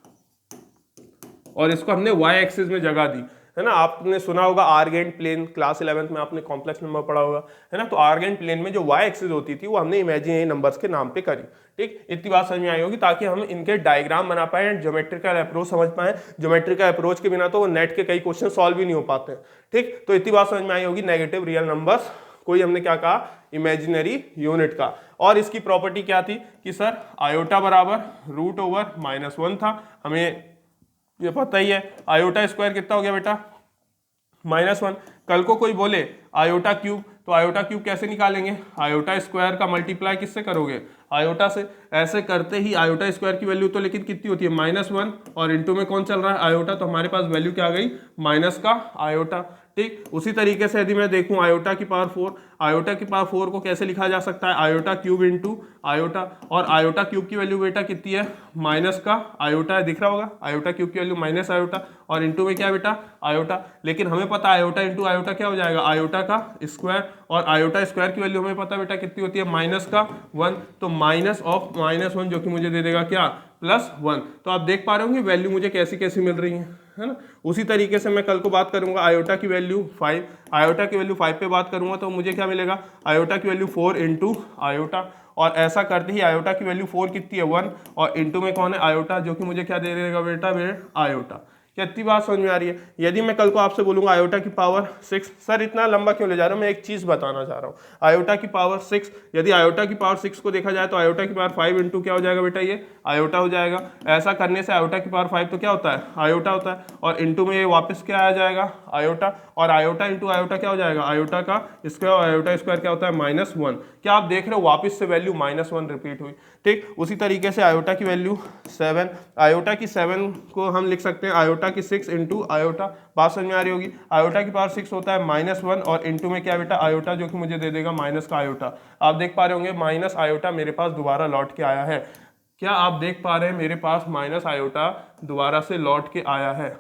और इसको हमने y एक्सिस में जगह दी, है ना। आपने सुना होगा आर्गेंट प्लेन, क्लास 11th में आपने कॉम्प्लेक्स नंबर पढ़ा होगा, है ना। तो आर्गेंट प्लेन में जो y एक्सिस होती थी वो हमने इमेजिनरी नंबर्स के नाम पे करी, ठीक। इतनी बात समझ में आई होगी, ताकि हम इनके डायग्राम बना पाए एंड ज्योमेट्रिकल अप्रोच समझ पाए। ज्योमेट्रिकल अप्रोच के बिना तो नेट के कई क्वेश्चन सॉल्व भी नहीं हो पाते, ठीक। तो इतनी बात समझ में आई होगी, नेगेटिव रियल नंबर्स कोई हमने क्या कहा, इमेजिनरी यूनिट का। और इसकी प्रॉपर्टी क्या थी कि सर आयोटा बराबर √/-1 था, हमें ये पता ही है। आयोटा स्क्वायर कितना हो गया बेटा, -1। कल को कोई बोले आयोटा क्यूब, तो आयोटा क्यूब कैसे निकालेंगे, आयोटा स्क्वायर का मल्टीप्लाई किससे करोगे, आयोटा से। ऐसे करते ही आयोटा स्क्वायर की वैल्यू तो लेकिन कितनी होती है, -1, और इनटू में कौन चल रहा है, आयोटा, तो हमारे पास वैल्यू क्या आ गई, माइनस का आयोटा, ठीक। उसी तरीके से यदि मैं देखूं आयोटा की पावर 4, आयोटा की पावर 4 को कैसे लिखा जा सकता है, आयोटा क्यूब इंटू आयोटा, और आयोटा क्यूब की वैल्यू बेटा कितनी है, माइनस का आयोटा, दिख रहा होगा, आयोटा क्यूब की वैल्यू माइनस आयोटा, और इंटू में क्या बेटा, आयोटा। लेकिन हमें पता है आयोटा इंटू आयोटा क्या हो जाएगा, आयोटा का स्क्वायर, और आयोटा स्क्वायर की वैल्यू हमें पता बेटा कितनी होती है, -1, तो माइनस ऑफ -1 जो कि मुझे दे देगा क्या, +1। तो आप देख पा रहे होंगे वैल्यू मुझे कैसी कैसी मिल रही है ना। उसी तरीके से मैं कल को बात करूंगा आयोटा की वैल्यू 5, आयोटा की वैल्यू 5 पे बात करूंगा तो मुझे क्या मिलेगा, आयोटा की वैल्यू 4 इंटू आयोटा, और ऐसा करते ही आयोटा की वैल्यू 4 कितनी है, 1, और इंटू में कौन है, आयोटा, जो कि मुझे क्या दे देगा बेटा, आयोटा। क्या इतनी बात समझ में आ रही है? यदि मैं कल को आपसे बोलूंगा आयोटा की पावर 6, सर इतना लंबा क्यों ले जा रहा हूँ, मैं एक चीज बताना चाह रहा हूँ। आयोटा की पावर 6, यदि आयोटा की पावर 6 को देखा जाए तो आयोटा की पावर 5 इंटू क्या हो जाएगा बेटा, ये आयोटा हो जाएगा। ऐसा करने से आयोटा की पावर 5 तो क्या होता है, आयोटा होता है, और इंटू में ये वापस क्या आ जाएगा, आयोटा, और आयोटा इंटू आयोटा क्या हो जाएगा, आयोटा का स्क्वायर, आयोटा स्क्वायर क्या होता है, -1। क्या आप देख रहे हो वापस से वैल्यू -1 रिपीट हुई। ठीक, उसी तरीके से आयोटा की वैल्यू 7, आयोटा की 7 को हम लिख सकते हैं आयोटा की 6 इंटू आयोटा, बात समझ में आ रही होगी। आयोटा की पावर 6 होता है -1 और इंटू में क्या बेटा, आयोटा, जो कि मुझे दे देगा माइनस का आयोटा। आप देख पा रहे होंगे माइनस आयोटा मेरे पास दोबारा लौट के आया है। क्या आप देख पा रहे हैं मेरे पास माइनस आयोटा दोबारा से लौट के आया है,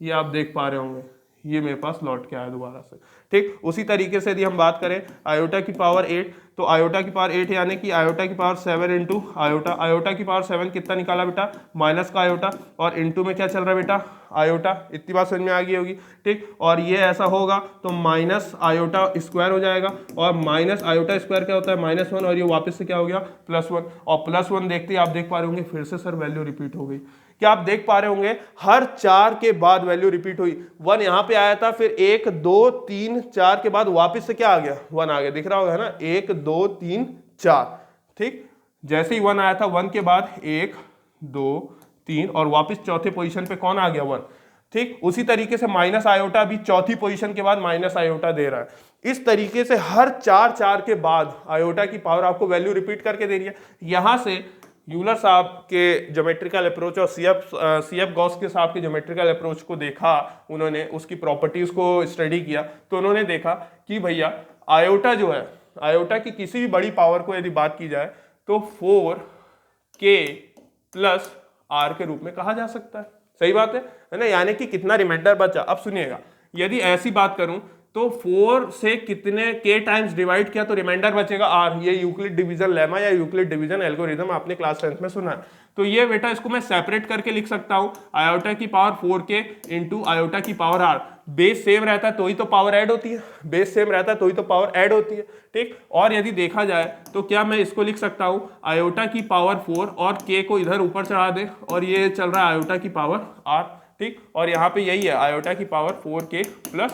ये आप देख पा रहे होंगे, ये मेरे पास लौट के आया दोबारा से। ठीक, उसी तरीके से यदि हम बात करें आयोटा की पावर 8, तो आयोटा की पावर 8 यानी कि आयोटा की पावर 7 इंटू आयोटा, आयोटा की पावर 7 कितना निकाला बेटा, माइनस का आयोटा, और इंटू में क्या चल रहा है बेटा, आयोटा। इतनी बात समझ में आ गई होगी। ठीक, और ये ऐसा होगा तो माइनस आयोटा स्क्वायर हो जाएगा, और माइनस आयोटा स्क्वायर क्या होता है, -1, और ये वापस से क्या हो गया, +1, और +1 देखते ही आप देख पा रहे होंगे फिर से सर वैल्यू रिपीट हो गई। क्या आप देख पा रहे होंगे हर 4 के बाद वैल्यू रिपीट हुई। 1 यहां पे आया था, फिर 1 2 3 4 के बाद वापस से क्या आ गया, 1 आ गया, दिख रहा होगा है ना, 1 2 3 4। ठीक, जैसे ही 1 आया था, 1 के बाद 1 2 3 और वापस चौथे पोजीशन पे कौन आ गया, 1। ठीक, उसी तरीके से माइनस आयोटा भी चौथी पोजीशन के बाद माइनस आयोटा दे रहा है। इस तरीके से हर 4 के बाद आयोटा की पावर आपको वैल्यू रिपीट करके दे रही है। यहां से यूलर साहब के ज्योमेट्रिकल अप्रोच और सीएफ गॉस के साहब के ज्योमेट्रिकल अप्रोच को देखा, उन्होंने उसकी प्रॉपर्टीज को स्टडी किया, तो उन्होंने देखा कि भैया आयोटा जो है, आयोटा की किसी भी बड़ी पावर को यदि बात की जाए तो 4k + r के रूप में कहा जा सकता है। सही बात है ना, यानी कि कितना रिमाइंडर बचा। अब सुनिएगा, यदि ऐसी बात करूं तो 4 से कितने k टाइम्स डिवाइड किया तो रिमाइंडर बचेगा r। ये यूक्लिड डिवीजन लेमा या यूक्लिड डिवीजन एल्गोरिथम आपने क्लास 10th में सुना है। तो ये बेटा इसको मैं सेपरेट करके लिख सकता हूं, आयोटा की पावर 4k इंटू आयोटा की पावर r। बेस सेम रहता है तो ही तो पावर ऐड होती है, बेस सेम रहता है तो ही तो पावर ऐड होती है। ठीक, और यदि देखा जाए तो क्या मैं इसको लिख सकता हूं आयोटा की पावर 4 और k को इधर ऊपर चढ़ा दे, और ये चल रहा है आयोटा की पावर r। ठीक, और यहाँ पे यही है आयोटा की पावर 4k +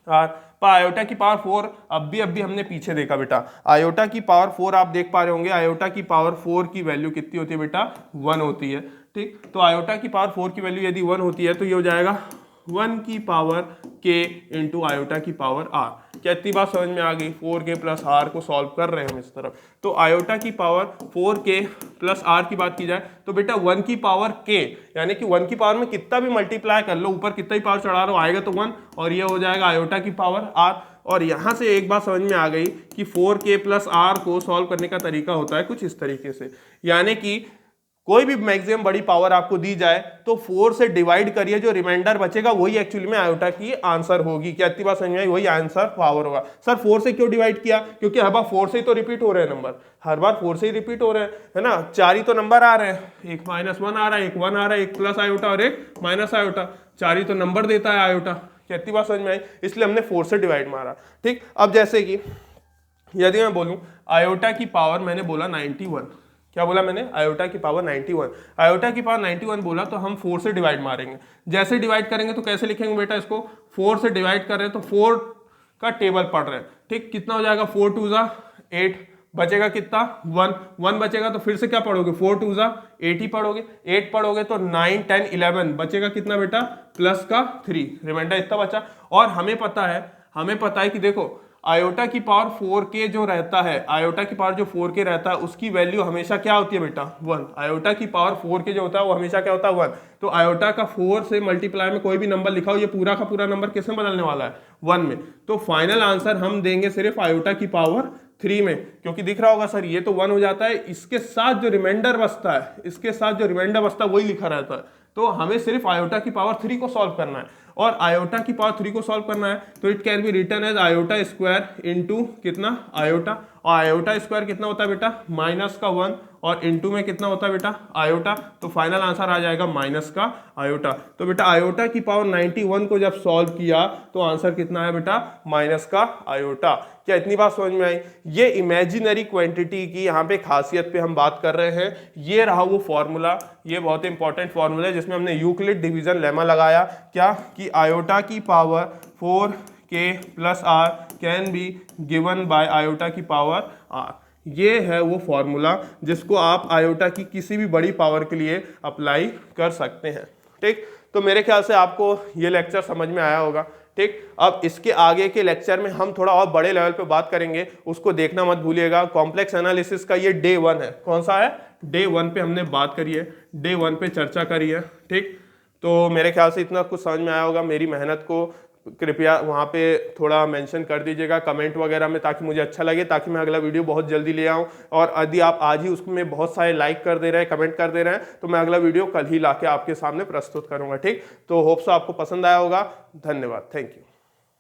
r। पर आयोटा की पावर 4 अब भी हमने पीछे देखा बेटा, आयोटा की पावर 4 आप देख पा रहे होंगे, आयोटा की पावर 4 की वैल्यू कितनी होती है बेटा, 1 होती है। ठीक, तो आयोटा की पावर 4 की वैल्यू यदि 1 होती है तो ये हो जाएगा 1 की पावर k इंटू आयोटा की पावर r। क्या इतनी बात समझ में आ गई? 4k + r को सॉल्व कर रहे हैं हम इस तरफ। तो आयोटा की पावर 4k + r की बात की जाए तो बेटा 1 की पावर k, यानी कि 1 की पावर में कितना भी मल्टीप्लाई कर लो, ऊपर कितना ही पावर चढ़ा लो आएगा तो 1, और ये हो जाएगा आयोटा की पावर r। और यहाँ से एक बात समझ में आ गई कि 4k + r को सॉल्व करने का तरीका होता है कुछ इस तरीके से, यानी कि कोई भी मैक्सिमम बड़ी पावर आपको दी जाए तो 4 से डिवाइड करिए, जो रिमाइंडर बचेगा वही एक्चुअली में आयोटा की आंसर होगी। क्या इतनी बात समझ में आई? वही आंसर पावर होगा। सर 4 से क्यों डिवाइड किया? क्योंकि हर बार 4 से ही तो रिपीट हो रहे हैं नंबर, हर बार 4 से ही रिपीट हो रहे हैं, है ना। 4 ही तो नंबर आ रहे हैं, एक -1 आ रहा है, एक 1 आ रहा है, एक प्लस आयोटा और एक माइनस आयोटा, 4 ही तो नंबर देता है आयोटा। क्या इतनी बात समझ में आई? इसलिए हमने 4 से डिवाइड मारा। ठीक, अब जैसे कि यदि मैं बोलूं आयोटा की पावर, मैंने बोला 91, क्या बोला मैंने? आयोटा की पावर 91, आयोटा की पावर 91 बोला तो हम 4 से डिवाइड मारेंगे। जैसे डिवाइड करेंगे तो कैसे लिखेंगे बेटा इसको? 4 से डिवाइड कर रहे हैं तो 4 का टेबल पढ़ रहे हैं। ठीक, कितना हो जाएगा? 4 2 ज़ा 8, बचेगा कितना? 1 बचेगा, तो फिर से क्या पढ़ोगे? 4 2 ज़ा 8 ही पढ़ोगे, 8 पढ़ोगे तो 9 10 11 बचेगा कितना बेटा? +3, रिमाइंडर इतना बचा। और हमें पता है कि देखो आयोटा की पावर 4k जो रहता है, आयोटा की पावर जो 4k रहता है उसकी वैल्यू हमेशा क्या होती है बेटा? 1। आयोटा की पावर 4k जो होता है वो हमेशा क्या होता है? 1। तो आयोटा का 4 से मल्टीप्लाई में कोई भी नंबर लिखा हो, ये पूरा का पूरा नंबर किस में बदलने वाला है? 1 में। तो फाइनल आंसर हम देंगे सिर्फ आयोटा की पावर 3 में, क्योंकि दिख रहा होगा सर ये तो 1 हो जाता है, इसके साथ जो रिमाइंडर बचता है वही लिखा रहता है। तो हमें सिर्फ आयोटा की पावर 3 को सॉल्व करना है, और आयोटा की पावर 3 को सॉल्व करना है तो it can be written as iota square into कितना? आयोटा। और आयोटा स्क्वायर कितना होता है बेटा? -1, और इंटू में कितना होता है बेटा? आयोटा। तो फाइनल आंसर आ जाएगा माइनस का आयोटा। तो बेटा आयोटा की पावर 91 को जब सॉल्व किया तो आंसर कितना है बेटा? माइनस का आयोटा। क्या इतनी बात समझ में आई? ये इमेजिनरी क्वांटिटी की यहाँ पे खासियत पे हम बात कर रहे हैं। ये रहा वो फॉर्मूला, ये बहुत इंपॉर्टेंट फॉर्मूला है जिसमें जिसमें हमने यूक्लिड डिवीजन लेमा लगाया क्या कि आयोटा की power 4k + r can be given by iota की पावर r। ये है वो फॉर्मूला जिसको आप आयोटा की किसी भी बड़ी पावर के लिए अप्लाई कर सकते हैं। ठीक, तो मेरे ख्याल से आपको ये लेक्चर समझ में आया होगा। ठीक, अब इसके आगे के लेक्चर में हम थोड़ा और बड़े लेवल पे बात करेंगे, उसको देखना मत भूलिएगा। कॉम्प्लेक्स एनालिसिस का ये डे 1 है। कौन सा है? डे 1 पे हमने बात करी है, डे 1 पे चर्चा करी है। ठीक, तो मेरे ख्याल से इतना कुछ समझ में आया होगा। मेरी मेहनत को कृपया वहाँ पे थोड़ा मेंशन कर दीजिएगा कमेंट वगैरह में, ताकि मुझे अच्छा लगे, ताकि मैं अगला वीडियो बहुत जल्दी ले आऊँ। और यदि आप आज ही उसमें बहुत सारे लाइक कर दे रहे हैं, कमेंट कर दे रहे हैं, तो मैं अगला वीडियो कल ही लाके आपके सामने प्रस्तुत करूँगा। ठीक, तो होप सो आपको पसंद आया होगा। धन्यवाद, थैंक यू।